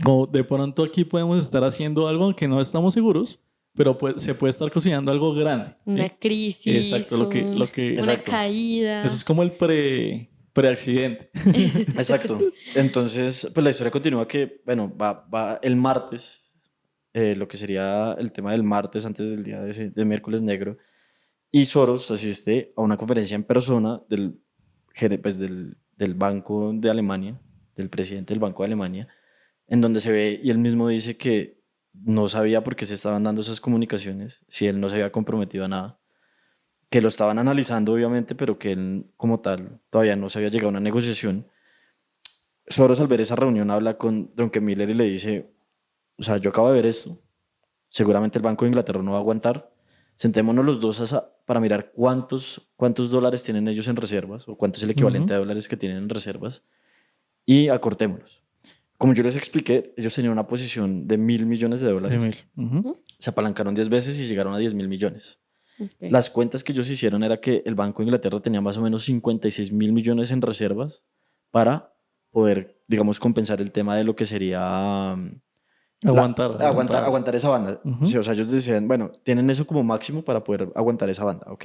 como de pronto aquí podemos estar haciendo algo aunque no estamos seguros, pero pues, se puede estar cocinando algo grande. Una ¿Sí? Exacto, crisis, una Exacto. eso caída. es como el preaccidente. Exacto. Entonces, pues la historia continúa que, bueno, va el martes, lo que sería el tema del martes antes del día de miércoles negro, y Soros asiste a una conferencia en persona pues, del Banco de Alemania, del presidente del Banco de Alemania, en donde se ve y él mismo dice que no sabía por qué se estaban dando esas comunicaciones, si él no se había comprometido a nada, que lo estaban analizando obviamente, pero que él como tal todavía no se había llegado a una negociación. Soros al ver esa reunión habla con Druckenmiller y le dice, o sea, yo acabo de ver esto, seguramente el Banco de Inglaterra no va a aguantar, sentémonos los dos para mirar cuántos dólares tienen ellos en reservas o cuánto es el equivalente a dólares que tienen en reservas y acortémonos. Como yo les expliqué, ellos tenían una posición de $1.000 millones. Se apalancaron 10 veces y llegaron a 10.000 millones. Okay. Las cuentas que ellos hicieron era que el Banco de Inglaterra tenía más o menos 56.000 millones en reservas para poder, digamos, compensar el tema de lo que sería aguantar esa banda. Sí, o sea, ellos decían, bueno, tienen eso como máximo para poder aguantar esa banda, ok.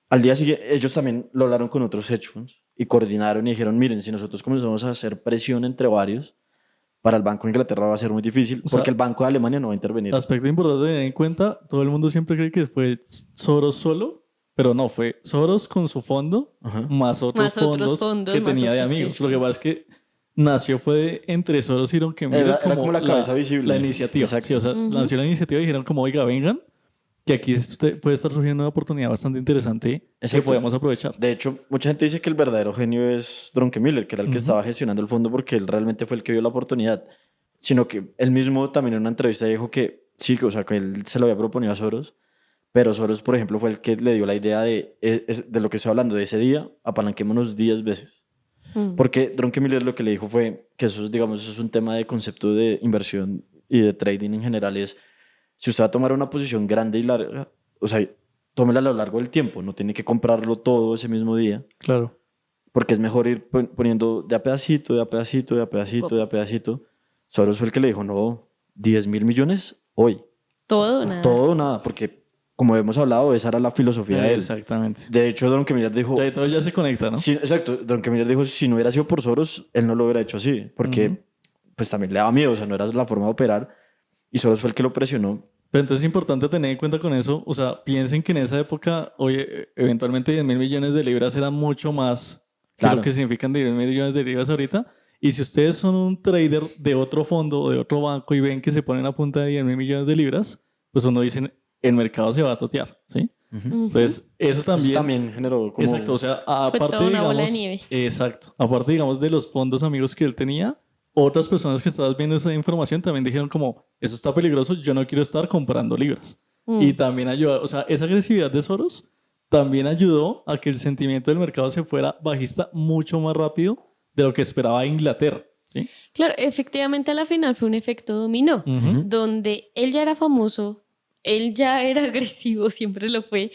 Al día siguiente, ellos también lo hablaron con otros hedge funds y coordinaron y dijeron, miren, si nosotros comenzamos a hacer presión entre varios, para el Banco de Inglaterra va a ser muy difícil, porque el Banco de Alemania no va a intervenir. Aspecto importante de tener en cuenta, todo el mundo siempre cree que fue Soros solo, pero no, fue Soros con su fondo, más otros fondos que tenía de amigos. Lo que pasa es que nació fue entre Soros y Druckenmiller como la cabeza visible. La iniciativa. Sí, o sea, nació la iniciativa y dijeron como, oiga, vengan, que aquí puede estar surgiendo una oportunidad bastante interesante que podemos aprovechar. De hecho, mucha gente dice que el verdadero genio es Druckenmiller, que era el que estaba gestionando el fondo porque él realmente fue el que vio la oportunidad. Sino que él mismo también en una entrevista dijo que sí, o sea, que él se lo había proponido a Soros, pero Soros, por ejemplo, fue el que le dio la idea de lo que estoy hablando, de ese día, apalanquémonos 10 veces. Porque Druckenmiller lo que le dijo fue que eso, digamos, eso es un tema de concepto de inversión y de trading en general, es si usted va a tomar una posición grande y larga, o sea, tómela a lo largo del tiempo, no tiene que comprarlo todo ese mismo día. Claro. Porque es mejor ir poniendo de a pedacito, de a pedacito, de a pedacito, de a pedacito. Soros fue el que le dijo, no, 10.000 millones hoy. Todo o nada. Todo o nada, porque como hemos hablado, esa era la filosofía de él. Exactamente. De hecho, Druckenmiller dijo... Ya todo ya se conecta, ¿no? Sí, exacto. Druckenmiller dijo, si no hubiera sido por Soros, él no lo hubiera hecho así, porque pues también le daba miedo, o sea, no era la forma de operar. Y Soros fue el que lo presionó. Pero entonces es importante tener en cuenta con eso, o sea, piensen que en esa época, oye, eventualmente 10.000 millones de libras era mucho más que lo que significan 10.000 millones de libras ahorita. Y si ustedes son un trader de otro fondo o de otro banco y ven que se ponen a punta de 10.000 millones de libras, pues uno dice, el mercado se va a totear, ¿sí? Entonces, eso también generó como... Exacto, o sea, aparte, toda una bola de nieve. Exacto, aparte, digamos, de los fondos amigos que él tenía, otras personas que estaban viendo esa información también dijeron como, eso está peligroso, yo no quiero estar comprando libras. Y también ayudó, o sea, esa agresividad de Soros también ayudó a que el sentimiento del mercado se fuera bajista mucho más rápido de lo que esperaba Inglaterra. ¿Sí? Claro, efectivamente a la final fue un efecto dominó, donde él ya era famoso, él ya era agresivo, siempre lo fue,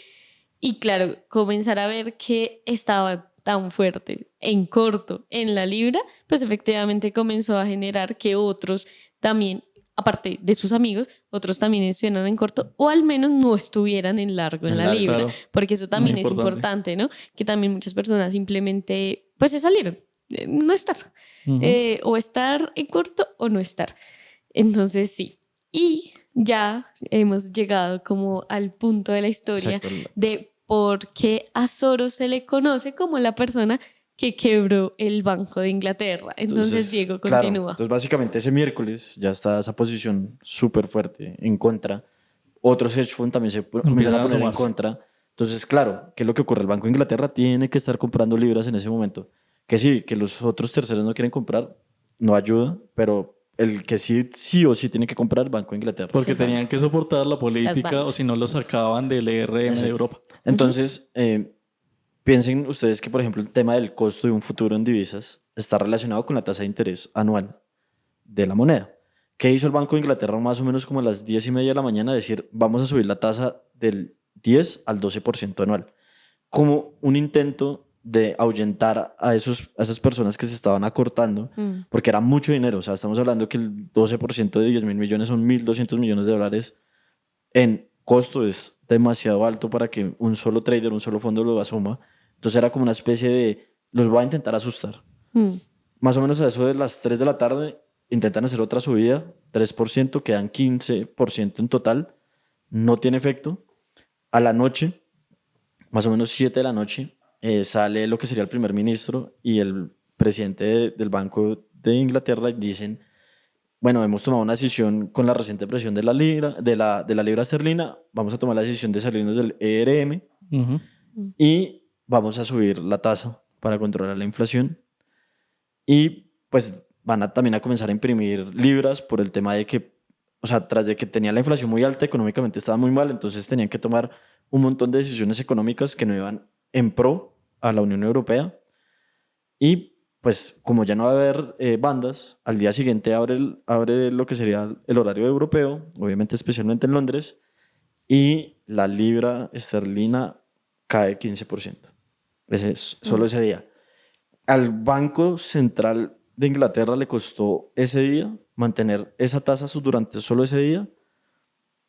y claro, comenzar a ver que estaba tan fuerte en corto en la libra, pues efectivamente comenzó a generar que otros también, aparte de sus amigos, otros también estuvieran en corto o al menos no estuvieran en largo en la libra, claro. Porque eso también es importante, ¿no? Que también muchas personas simplemente pues se salieron. No estar. O estar en corto o no estar. Entonces sí. Y ya hemos llegado como al punto de la historia de por qué a Soros se le conoce como la persona que quebró el Banco de Inglaterra. Entonces Diego, continúa. Claro, entonces básicamente ese miércoles ya está esa posición súper fuerte en contra. Otros hedge funds también se comienzan a poner en contra. Entonces, claro, ¿qué es lo que ocurre? El Banco de Inglaterra tiene que estar comprando libras en ese momento. Que sí, que los otros terceros no quieren comprar, no ayuda, pero el que sí o sí tiene que comprar el Banco de Inglaterra. Porque tenían que soportar la política o si no lo sacaban del ERM de Europa. Entonces, piensen ustedes que, por ejemplo, el tema del costo de un futuro en divisas está relacionado con la tasa de interés anual de la moneda. ¿Qué hizo el Banco de Inglaterra más o menos como a las 10:30 de la mañana? Decir, vamos a subir la tasa del 10 al 12% anual. Como un intento de ahuyentar a esas personas que se estaban acortando, porque era mucho dinero. O sea, estamos hablando que el 12% de 10.000 millones son 1.200 millones de dólares en costo. Es demasiado alto para que un solo trader, un solo fondo lo asuma. Entonces era como una especie de, los voy a intentar asustar. Más o menos a eso de las 3 de la tarde intentan hacer otra subida, 3%, quedan 15% en total. No tiene efecto. A la noche, más o menos 7 de la noche, sale lo que sería el primer ministro y el presidente del Banco de Inglaterra y dicen, bueno, hemos tomado una decisión con la reciente presión de la libra esterlina, vamos a tomar la decisión de salirnos del ERM y vamos a subir la tasa para controlar la inflación. Y pues van a también a comenzar a imprimir libras por el tema de que, o sea, tras de que tenía la inflación muy alta, económicamente estaba muy mal, entonces tenían que tomar un montón de decisiones económicas que no iban en pro a la Unión Europea. Y pues como ya no va a haber bandas, al día siguiente abre lo que sería el horario europeo, obviamente especialmente en Londres, y la libra esterlina cae 15%. Solo ese día. Al Banco Central de Inglaterra le costó ese día mantener esa tasa durante solo ese día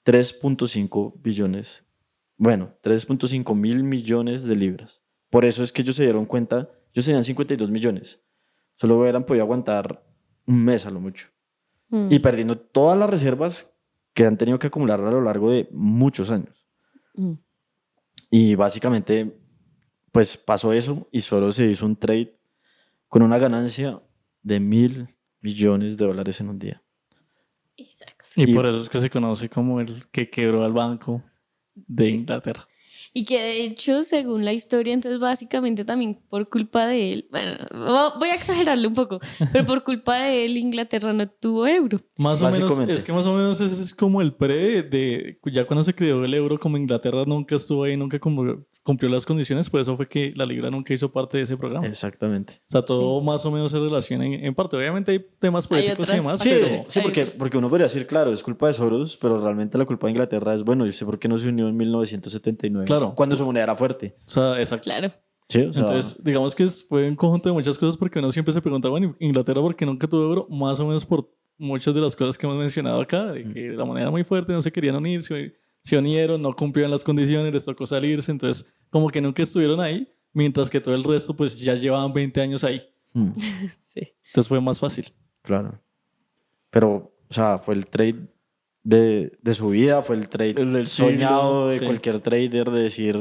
3.5 billones, bueno, 3.5 mil millones de libras. Por eso es que ellos se dieron cuenta, ellos tenían 52 millones, solo hubieran podido aguantar un mes a lo mucho. Y perdiendo todas las reservas que han tenido que acumular a lo largo de muchos años. Y básicamente, pues pasó eso y solo se hizo un trade con una ganancia de $1.000 millones en un día. Exacto. Y por eso es que se conoce como el que quebró al Banco de Inglaterra. Y que de hecho, según la historia, entonces básicamente también por culpa de él, bueno, voy a exagerarlo un poco, pero por culpa de él Inglaterra no tuvo euro. Más o menos, Básicamente. es que más o menos ese es como el ya cuando se creó el euro, como Inglaterra nunca estuvo ahí, nunca cumplió las condiciones, por eso fue que la libra nunca hizo parte de ese programa. Exactamente. O sea, todo más o menos se relaciona en parte. Obviamente hay temas políticos y demás, Sí, pero... sí, porque uno podría decir, claro, es culpa de Soros, pero realmente la culpa de Inglaterra es, bueno, ¿y usted por qué no se unió en 1979? Claro. Cuando su moneda era fuerte. O sea, exacto. Claro. Sí, o sea, Entonces, digamos que fue un conjunto de muchas cosas porque uno siempre se preguntaba, bueno, Inglaterra, ¿por qué nunca tuvo euro? Más o menos por muchas de las cosas que hemos mencionado acá, de que la moneda era muy fuerte, no se querían unir, se unieron, no cumplían las condiciones, les tocó salirse, entonces como que nunca estuvieron ahí, mientras que todo el resto pues ya llevaban 20 años ahí. Sí. Entonces fue más fácil. claro. Pero, o sea, fue el trade de su vida, fue el trade El del soñado siglo, de sí. cualquier trader de decir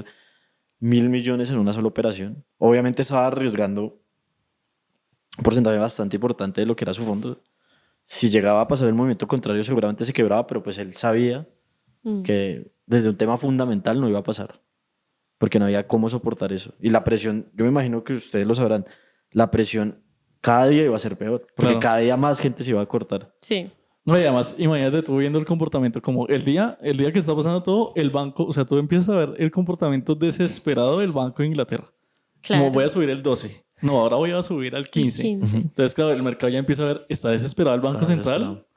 1.000 millones en una sola operación. Obviamente estaba arriesgando un porcentaje bastante importante de lo que era su fondo. Si llegaba a pasar el movimiento contrario, seguramente se quebraba, pero pues él sabía que desde un tema fundamental no iba a pasar, porque no había cómo soportar eso. Y la presión, yo me imagino que ustedes lo sabrán, la presión cada día iba a ser peor, porque Claro. cada día más gente se iba a cortar. Sí. No, y además, imagínate tú viendo el comportamiento, como el día que está pasando todo, el banco, o sea, tú empiezas a ver el comportamiento desesperado del Banco de Inglaterra. Claro. Como voy a subir el 12. No, ahora voy a subir al 15. 15. Entonces, claro, el mercado ya empieza a ver, está desesperado el Banco Estaba Central. desesperado.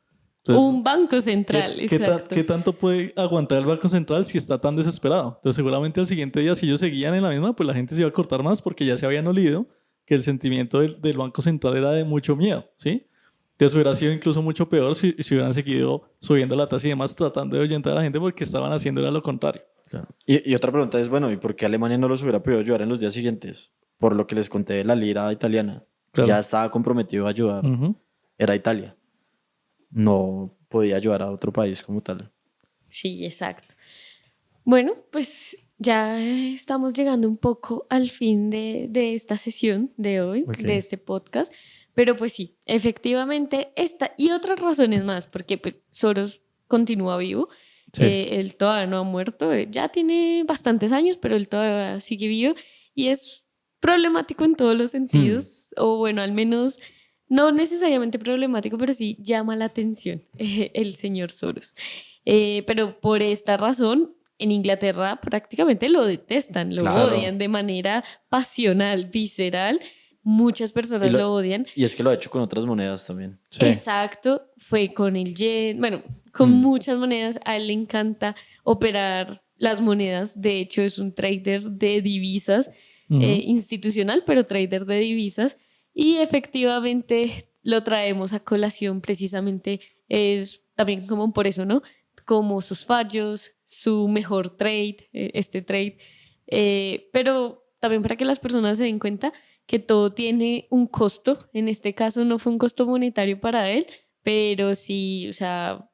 Entonces, Un banco central, exacto. ¿qué tanto puede aguantar el Banco Central si está tan desesperado? Entonces, seguramente al siguiente día, si ellos seguían en la misma, pues la gente se iba a cortar más porque ya se habían olido que el sentimiento del Banco Central era de mucho miedo, ¿sí? Entonces hubiera sido incluso mucho peor si hubieran seguido subiendo la tasa y demás, tratando de ahuyentar a la gente porque estaban haciendo era lo contrario. Claro. Y otra pregunta es, bueno, ¿y por qué Alemania no los hubiera podido ayudar en los días siguientes? Por lo que les conté de la lira italiana. Claro. Ya estaba comprometido a ayudar. Era Italia. No podía ayudar a otro país como tal. Sí, exacto. Bueno, pues ya estamos llegando un poco al fin de esta sesión de hoy, Ok. de este podcast. Pero pues sí, efectivamente esta y otras razones más, porque pues Soros continúa vivo. Sí. Él todavía no ha muerto, ya tiene bastantes años, pero él todavía sigue vivo y es problemático en todos los sentidos, o bueno, al menos no necesariamente problemático, pero sí llama la atención el señor Soros. Pero por esta razón, en Inglaterra prácticamente lo detestan, lo Claro. odian de manera pasional, visceral. Muchas personas lo odian. Y es que lo ha hecho con otras monedas también. Sí. Exacto, fue con el yen, bueno, con muchas monedas. A él le encanta operar las monedas. De hecho, es un trader de divisas institucional, pero trader de divisas. Y efectivamente lo traemos a colación precisamente, es también como por eso, ¿no? Como sus fallos, su mejor trade, este trade. Pero también para que las personas se den cuenta que todo tiene un costo. En este caso no fue un costo monetario para él, pero sí, o sea,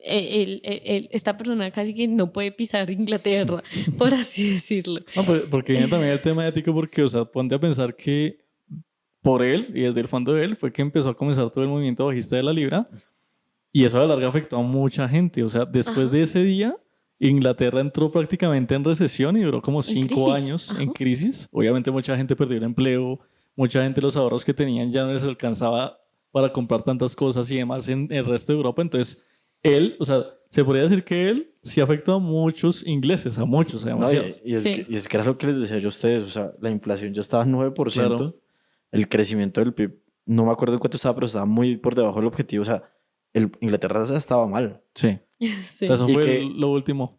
esta persona casi que no puede pisar Inglaterra, por así decirlo. No, pues, porque viene también el tema ético, porque, o sea, ponte a pensar que por él y desde el fondo de él fue que empezó a comenzar todo el movimiento bajista de la libra y eso a la larga afectó a mucha gente. O sea, después de ese día, Inglaterra entró prácticamente en recesión y duró como 5 crisis. años en crisis. Obviamente mucha gente perdió el empleo, mucha gente los ahorros que tenían ya no les alcanzaba para comprar tantas cosas y demás en el resto de Europa. Entonces, él, o sea, se podría decir que él sí afectó a muchos ingleses, a muchos, a No, demasiados. Sí. y es que era lo que les decía yo a ustedes, o sea, la inflación ya estaba en 9%, Claro. el crecimiento del PIB, no me acuerdo en cuánto estaba, pero estaba muy por debajo del objetivo, o sea, Inglaterra ya estaba mal. Sí. Sí. Entonces, eso Y fue que lo último.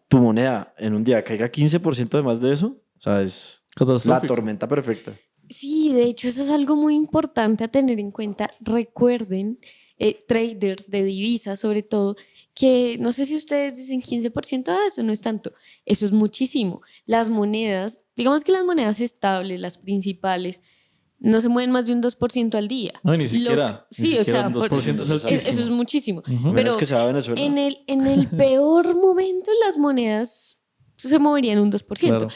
tu moneda en un día caiga 15% de más de eso, o sea, es la Catastrófico. tormenta perfecta. Sí, de hecho eso es algo muy importante a tener en cuenta. Recuerden, traders de divisas sobre todo, que no sé si ustedes dicen 15%, eso no es tanto, eso es muchísimo. Las monedas, digamos que las monedas estables, las principales, no se mueven más de un 2% al día. No, y ni siquiera. Ni Sí, o siquiera sea, un 2% es Eso es eso es altísimo. muchísimo. Ujú. Menos Pero que sea Venezuela. en el peor momento las monedas se moverían un 2%. Claro.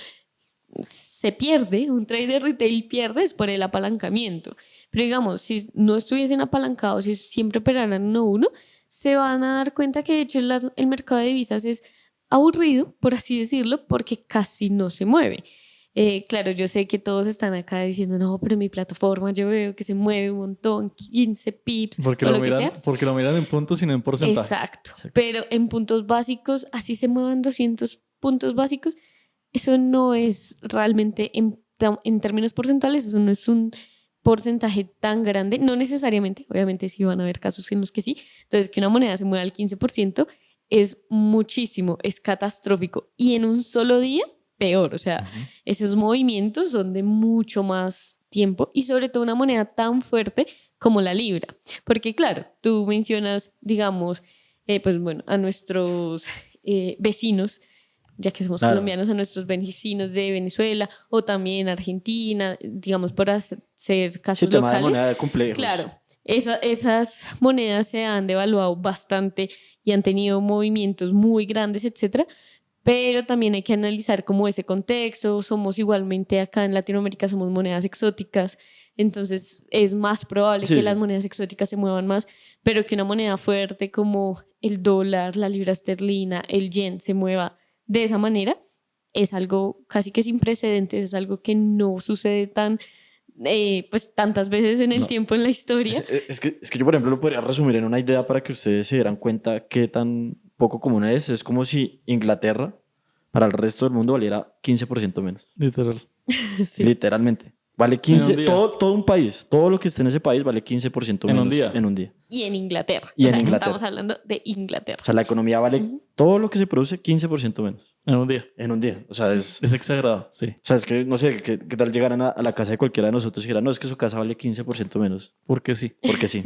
Se pierde, un trader retail pierde es por el apalancamiento. Pero digamos, si no estuviesen apalancados, si siempre operaran uno a uno, se van a dar cuenta que de hecho el mercado de divisas es aburrido, por así decirlo, porque casi no se mueve. Claro, yo sé que todos están acá diciendo, no, pero mi plataforma yo veo que se mueve un montón, 15 pips o lo que sea. Porque lo miran en puntos y no en porcentaje. Exacto. Pero en puntos básicos, así se muevan 200 puntos básicos, eso no es realmente, en términos porcentuales, eso no es un porcentaje tan grande, no necesariamente, obviamente sí van a haber casos en los que sí, entonces que una moneda se mueva al 15% es muchísimo, es catastrófico y en un solo día, peor, o sea, esos movimientos son de mucho más tiempo y sobre todo una moneda tan fuerte como la libra, porque claro, tú mencionas, digamos, pues bueno, a nuestros vecinos, ya que somos Claro. colombianos, a nuestros vecinos de Venezuela o también Argentina, digamos, por hacer Sí, casos tema de locales. moneda de complejos. Claro, esas monedas se han devaluado bastante y han tenido movimientos muy grandes, etcétera. Pero también hay que analizar como ese contexto. Somos igualmente acá en Latinoamérica, somos monedas exóticas, entonces es más probable Sí, que sí. las monedas exóticas se muevan más, pero que una moneda fuerte como el dólar, la libra esterlina, el yen se mueva de esa manera es algo casi que sin precedentes, es algo que no sucede pues tantas veces en el No. tiempo en la historia. Es que yo, por ejemplo, lo podría resumir en una idea para que ustedes se dieran cuenta qué tan poco común es. Es como si Inglaterra para el resto del mundo valiera 15% menos. Literal. Sí. Literalmente. Vale En 15, un día. todo un país, todo lo que esté en ese país vale 15% En menos un día. en un día. Y en Inglaterra. Y O en sea, Inglaterra. estamos hablando de Inglaterra. O sea, la economía vale Ujú. todo lo que se produce 15% menos En un día. en un día. O sea, Es exagerado, sí. es que no sé, ¿qué tal llegaran a la casa de cualquiera de nosotros y dijeran, no, es que su casa vale 15% menos? Porque sí. Porque sí.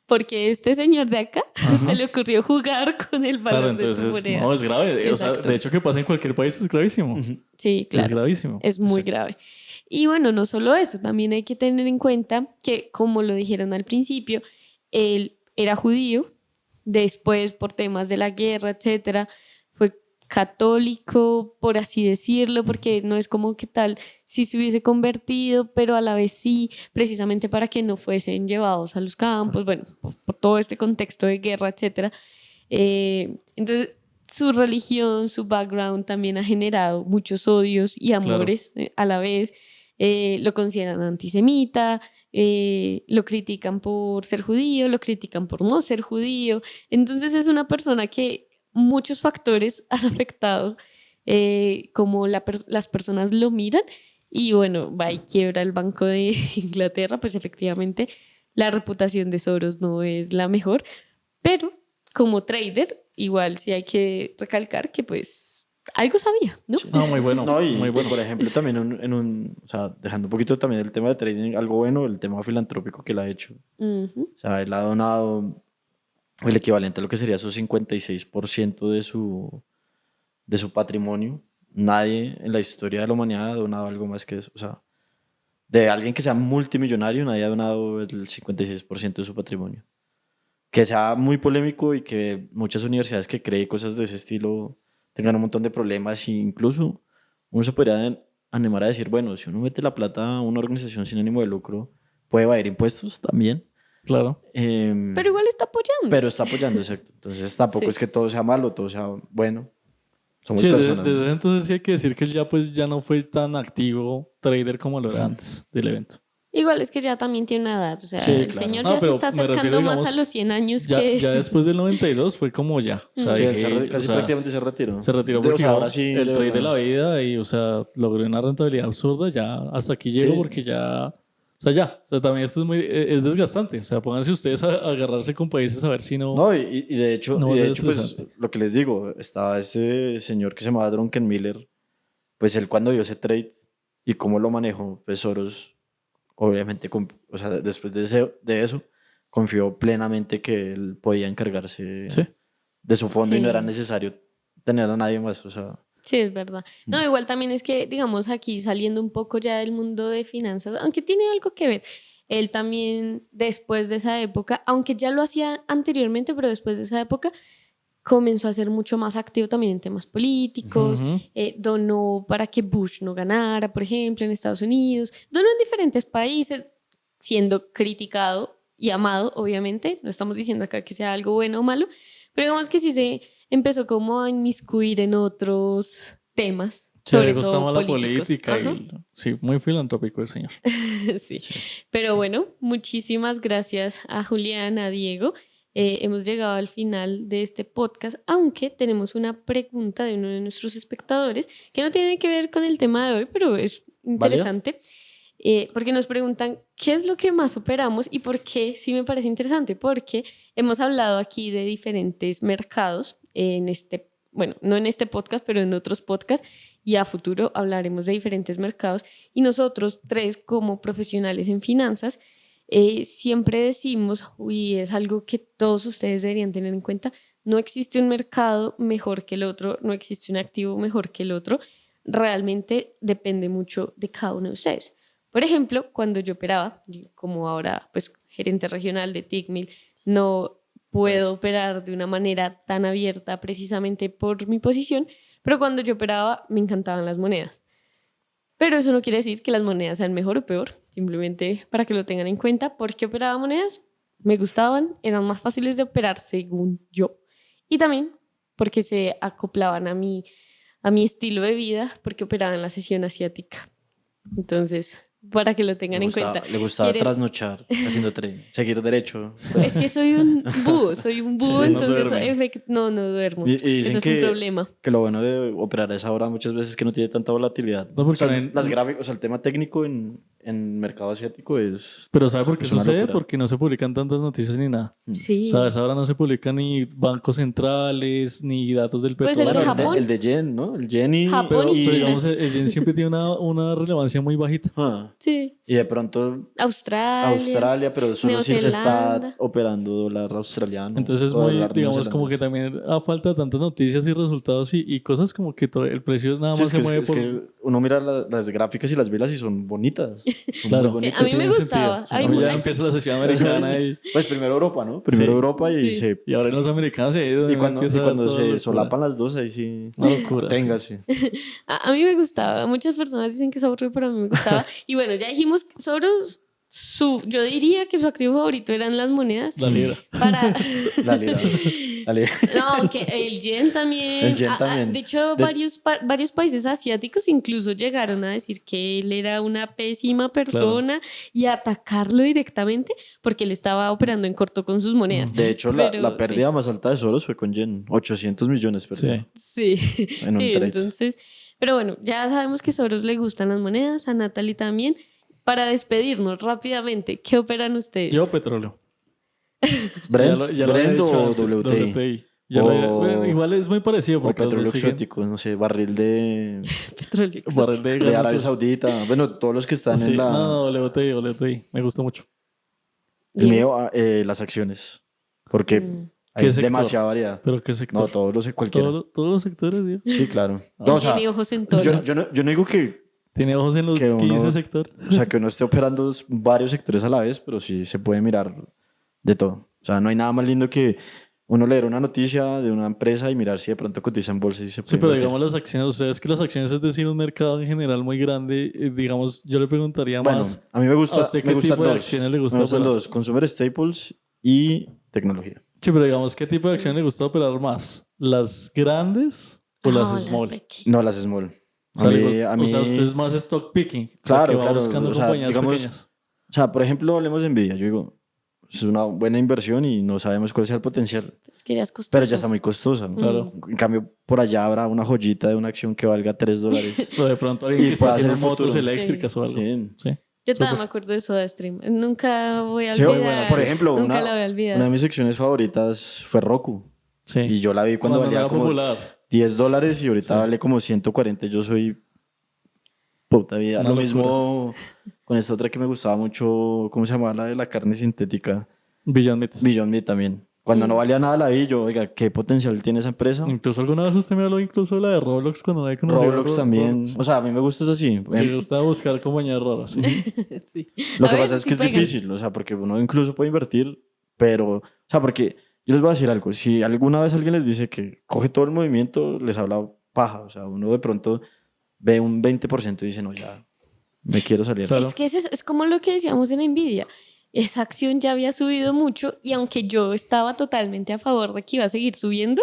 Porque este señor de acá Ajá. se le ocurrió jugar con el Claro, valor de tu entonces, moneda. no, es grave. O sea, Exacto. de hecho, que pasa en cualquier país es gravísimo. Ujú. Sí, Es claro. gravísimo. Es muy Exacto. grave. Y bueno, no solo eso, también hay que tener en cuenta que, como lo dijeron al principio, él era judío, después por temas de la guerra, etcétera, fue católico, por así decirlo, porque no es como que tal si se hubiese convertido, pero a la vez sí, precisamente para que no fuesen llevados a los campos, bueno, por todo este contexto de guerra, etcétera. Entonces, su religión, su background también ha generado muchos odios y amores a la vez. Lo consideran antisemita, lo critican por ser judío, lo critican por no ser judío. Entonces es una persona que muchos factores han afectado cómo las personas lo miran y bueno, va y quiebra el Banco de Inglaterra, pues efectivamente la reputación de Soros no es la mejor, pero como trader, igual sí hay que recalcar que pues algo sabía, ¿no? No, muy bueno. No, Muy bueno. por ejemplo, también o sea, dejando un poquito también el tema de trading, algo bueno, el tema filantrópico que él ha hecho. Ujú. O sea, él ha donado el equivalente a lo que sería su 56% de su patrimonio. Nadie en la historia de la humanidad ha donado algo más que eso. O sea, de alguien que sea multimillonario, nadie ha donado el 56% de su patrimonio. Que sea muy polémico y que muchas universidades que creen cosas de ese estilo tengan un montón de problemas e incluso uno se podría animar a decir, bueno, si uno mete la plata a una organización sin ánimo de lucro, puede evadir impuestos también. Claro. Pero igual está apoyando. Pero está apoyando, exacto. Entonces tampoco Sí. es que todo sea malo, todo sea bueno. Somos Sí, personas. desde ese entonces sí hay que decir que él ya pues ya no fue tan activo trader como lo era antes del evento. Igual es que ya también tiene una edad, o sea, Sí, el claro. señor No, ya se pero está me refiero, acercando más a digamos, los 100 años ya que... después del 92 fue como ya. O sea, Sí, él dije, casi o sea, prácticamente se retiró. se retiró O porque sea, ahora digamos, sí, el de trade de la verdad. vida y, o sea, logró una rentabilidad absurda. Ya hasta aquí llegó Sí. porque ya, o sea, ya. O sea, también esto es muy, es desgastante. O sea, pónganse ustedes a agarrarse con países a ver si no, No, y de hecho, no va a ser pues estresante. lo que les digo, estaba este señor que se llamaba Drunken Miller, pues él cuando vio ese trade y cómo lo manejó, pues Soros, obviamente, o sea, después de eso, confió plenamente que él podía encargarse Sí. de su fondo y no era Sí. necesario tener a nadie más, o sea, Sí, es verdad. No, igual también es que, digamos, aquí saliendo un poco ya del mundo de finanzas, aunque tiene algo que ver, él también después de esa época, aunque ya lo hacía anteriormente, pero después de esa época, comenzó a ser mucho más activo también en temas políticos, Ujú. donó para que Bush no ganara, por ejemplo, en Estados Unidos, donó en diferentes países, siendo criticado y amado, obviamente, no estamos diciendo acá que sea algo bueno o malo, pero digamos que sí se empezó como a inmiscuir en otros temas, Sí, le sobre gusta todo más la políticos. política Ajá. y sí, muy filantrópico el señor. Sí, sí. pero bueno, muchísimas gracias a Julián, a Diego. Hemos llegado al final de este podcast, aunque tenemos una pregunta de uno de nuestros espectadores que no tiene que ver con el tema de hoy, pero es ¿Válida? interesante, porque nos preguntan qué es lo que más operamos y por qué sí me parece interesante, porque hemos hablado aquí de diferentes mercados en este, bueno, no en este podcast, pero en otros podcasts, y a futuro hablaremos de diferentes mercados. Y nosotros tres, como profesionales en finanzas, siempre decimos, y es algo que todos ustedes deberían tener en cuenta, no existe un mercado mejor que el otro, no existe un activo mejor que el otro, realmente depende mucho de cada uno de ustedes. Por ejemplo, cuando yo operaba, como ahora pues gerente regional de TICMIL, no puedo operar de una manera tan abierta precisamente por mi posición, pero cuando yo operaba me encantaban las monedas. Pero eso no quiere decir que las monedas sean mejor o peor, simplemente para que lo tengan en cuenta. ¿Por qué operaba monedas? Me gustaban, eran más fáciles de operar según yo. Y también porque se acoplaban a mi estilo de vida, porque operaba en la sesión asiática. Entonces, para que lo tengan en cuenta. Le gustaba ¿Quieren? trasnochar haciendo tren, seguir derecho. Es que soy un búho, Sí, no entonces duerme. no, no duermo. Y Eso dicen es un problema. que lo bueno de operar a esa hora muchas veces es que no tiene tanta volatilidad. No, O porque sea, no hay- las gráficas, o sea, el tema técnico en mercado asiático Pero ¿sabe por qué es una sucede? locura. Porque no se publican tantas noticias ni nada. O sea, a Sí. esa hora no se publican ni bancos centrales, ni datos del Pues el de petróleo, Bueno, ni nada. Japón, el de yen, ¿no? El yen Japón y Pero China. digamos, el yen siempre tiene una relevancia muy bajita. Sí. y de pronto Australia, Australia, pero solo si se está Neozelanda. operando dólar australiano Entonces es o muy, dólar digamos, como que neozelandés. también a falta de tantas noticias y resultados y cosas como que todo, el precio nada Sí, más se mueve es por... que uno mira las gráficas y las velas y son bonitas. Son muy Claro, Sí, a bonitas. mí me tiene sentido. gustaba. A mí ya empieza la sesión americana y... Pues primero Europa, ¿no? Primero Sí. Europa Sí. Y ahora en los americanos ahí es donde uno y empieza cuando toda la se locura. solapan las dos, ahí sí. Una locura, sí. Téngase. A mí me gustaba. Muchas personas dicen que es aburrido, pero a mí me gustaba. Y bueno, ya dijimos que Soros, yo diría que su activo favorito eran las monedas. La libra. Para... La lira. La lira. No, que el yen también. El yen también. De hecho, De- varios países asiáticos incluso llegaron a decir que él era una pésima persona y a atacarlo directamente porque él estaba operando en corto con sus monedas. De hecho, Pero, la pérdida más alta de Soros fue con yen. 800 millones perdió Sí, Sí. en un sí, trade. entonces, pero bueno, ya sabemos que a Soros le gustan las monedas, a Natalie también. Para despedirnos rápidamente, ¿qué operan ustedes? Yo petróleo. Brent, Ya lo había Brent dicho o antes, WTI. WTI. Ya lo había- O- bueno, igual es muy parecido O porque los petróleo dos siguen- exótico, no sé, barril de, Petróleo barril exótico. de de Arabia gas. Saudita. Bueno, todos los que están Sí, en la. no, WTI, WTI. Me gusta mucho. El Bien. mío, las acciones. Porque Mm. hay ¿Qué sector? demasiada variedad. ¿Pero qué sector? No, todos los cualquiera. Todos los sectores, Diego. Sí, claro. Ah. No, o Él sea, tiene ojos en todos lados. yo no digo Tiene ojos en los que 15 uno- sectores. o sea, que uno esté operando varios sectores a la vez, pero sí se puede mirar de todo. O sea, no hay nada más lindo que uno leer una noticia de una empresa y mirar si de pronto cotiza en bolsa y se puede Sí, pero invertir. digamos las acciones, o sea, es que las acciones es decir un mercado en general muy grande, digamos, yo le preguntaría Bueno, más a mí me a gusta, usted me qué gustan tipo de dos. acciones le gusta Me gustan operar. dos, consumer staples y tecnología. Sí, pero digamos, ¿qué tipo de acciones le gusta operar más? ¿Las grandes o las las small. pequeñas. No, las small. O sea, o sea, usted es más stock picking. Claro, que va claro, buscando o sea, compañías digamos, pequeñas. O sea, por ejemplo, hablemos de Nvidia. Yo digo, es una buena inversión y no sabemos cuál sea el potencial. Pues que ya es costoso. Pero ya está muy costosa, ¿no? Claro. En cambio, por allá habrá una joyita de una acción que valga $3. Pero de pronto alguien Y que está puede ser haciendo el futuro. motos eléctricas o algo. Sí. Sí. Yo Súper. todavía me acuerdo de SodaStream. Nunca voy a Sí, olvidar. muy buena, por ejemplo, Nunca la voy a olvidar. una de mis secciones favoritas fue Roku. Sí. Y yo la vi cuando no valía era como popular. $10 y ahorita Sí. vale como 140. Yo soy puta vida. Una Lo locura. mismo con esta otra que me gustaba mucho, ¿cómo se llamaba? La de la carne sintética. Beyond Meat. Beyond Meat también. Cuando no valía nada la vi, yo, oiga, ¿qué potencial tiene esa empresa? Incluso alguna vez usted me habló incluso de la de Roblox cuando nadie conocía Roblox también. O sea, a mí me gusta eso así. Me gusta buscar compañías raras. Sí. Sí. Lo A que pasa veces es que sí es pegan. difícil, o sea, porque uno incluso puede invertir, pero, o sea, porque yo les voy a decir algo, si alguna vez alguien les dice que coge todo el movimiento, les habla paja, o sea, uno de pronto ve un 20% y dice, no, ya, me quiero salir. Claro. Es que es eso, es como lo que decíamos en Nvidia. Esa acción ya había subido mucho y aunque yo estaba totalmente a favor de que iba a seguir subiendo,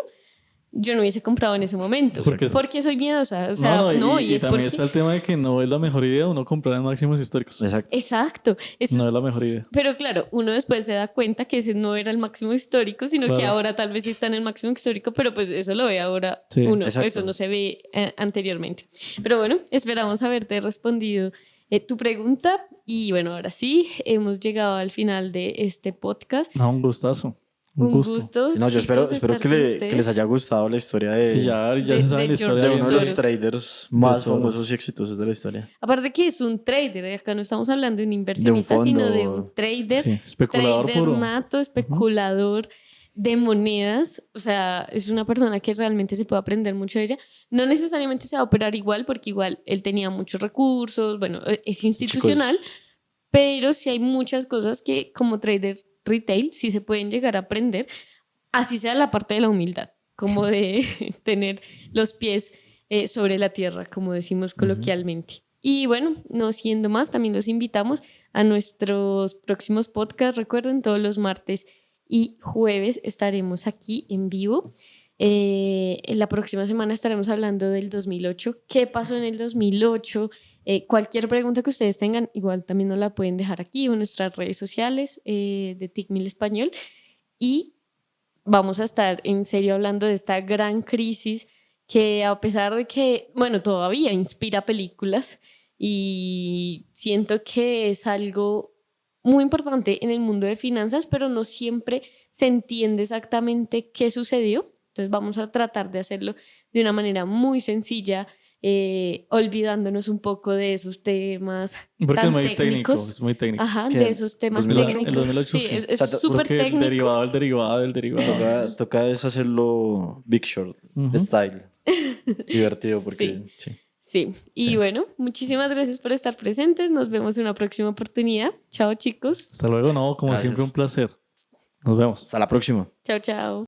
yo no hubiese comprado en ese momento. Porque- Porque soy miedosa. O sea, y es también porque... está el tema de que no es la mejor idea uno comprar en máximos históricos. Exacto. Exacto. Eso No es- es la mejor idea. Pero claro, uno después se da cuenta que ese no era el máximo histórico, sino que Claro. ahora tal vez sí está en el máximo histórico, pero pues eso lo ve ahora Sí, uno, exacto. eso no se ve anteriormente. Pero bueno, esperamos haberte respondido tu pregunta y bueno, ahora sí, hemos llegado al final de este podcast. No, un gustazo. Un Un gusto. gusto. No, yo chicos, espero estar que, con que ustedes. les haya gustado la historia de, Sí, ya de- se sabe de la historia de George uno de los Soros. traders más Soros. famosos y exitosos de la historia. Aparte que es un trader, acá no estamos hablando de un inversionista, fondo. sino de un trader, Sí, especulador trader puro. nato, especulador de monedas. O sea, es una persona que realmente se puede aprender mucho de ella. No necesariamente se va a operar igual, porque igual él tenía muchos recursos, bueno, es institucional, Chicos, pero sí hay muchas cosas que como trader retail sí se pueden llegar a aprender, así sea la parte de la humildad, como de tener los pies sobre la tierra, como decimos coloquialmente. Y bueno, no siendo más, también los invitamos a nuestros próximos podcasts. Recuerden, todos los martes y jueves estaremos aquí en vivo. En la próxima semana estaremos hablando del 2008. ¿Qué pasó en el 2008? Cualquier pregunta que ustedes tengan, igual también nos la pueden dejar aquí en nuestras redes sociales de TIC1000 Español. Y vamos a estar en serio hablando de esta gran crisis que a pesar de que, bueno, todavía inspira películas y siento que es algo muy importante en el mundo de finanzas, pero no siempre se entiende exactamente qué sucedió. Entonces vamos a tratar de hacerlo de una manera muy sencilla, olvidándonos un poco de esos temas Porque tan es muy técnico, técnicos. es muy técnico. Ajá, ¿Qué? de esos temas 2008? técnicos. El 2008 sí, sí. es O sea, súper Porque el técnico. derivado. toca deshacerlo Big Short Ujú. style. Divertido porque sí. Sí, y Sí. bueno, muchísimas gracias por estar presentes. Nos vemos en una próxima oportunidad. Chao, chicos. Hasta luego, no, como Gracias. siempre un placer. Nos vemos. Hasta la próxima. Chao, chao.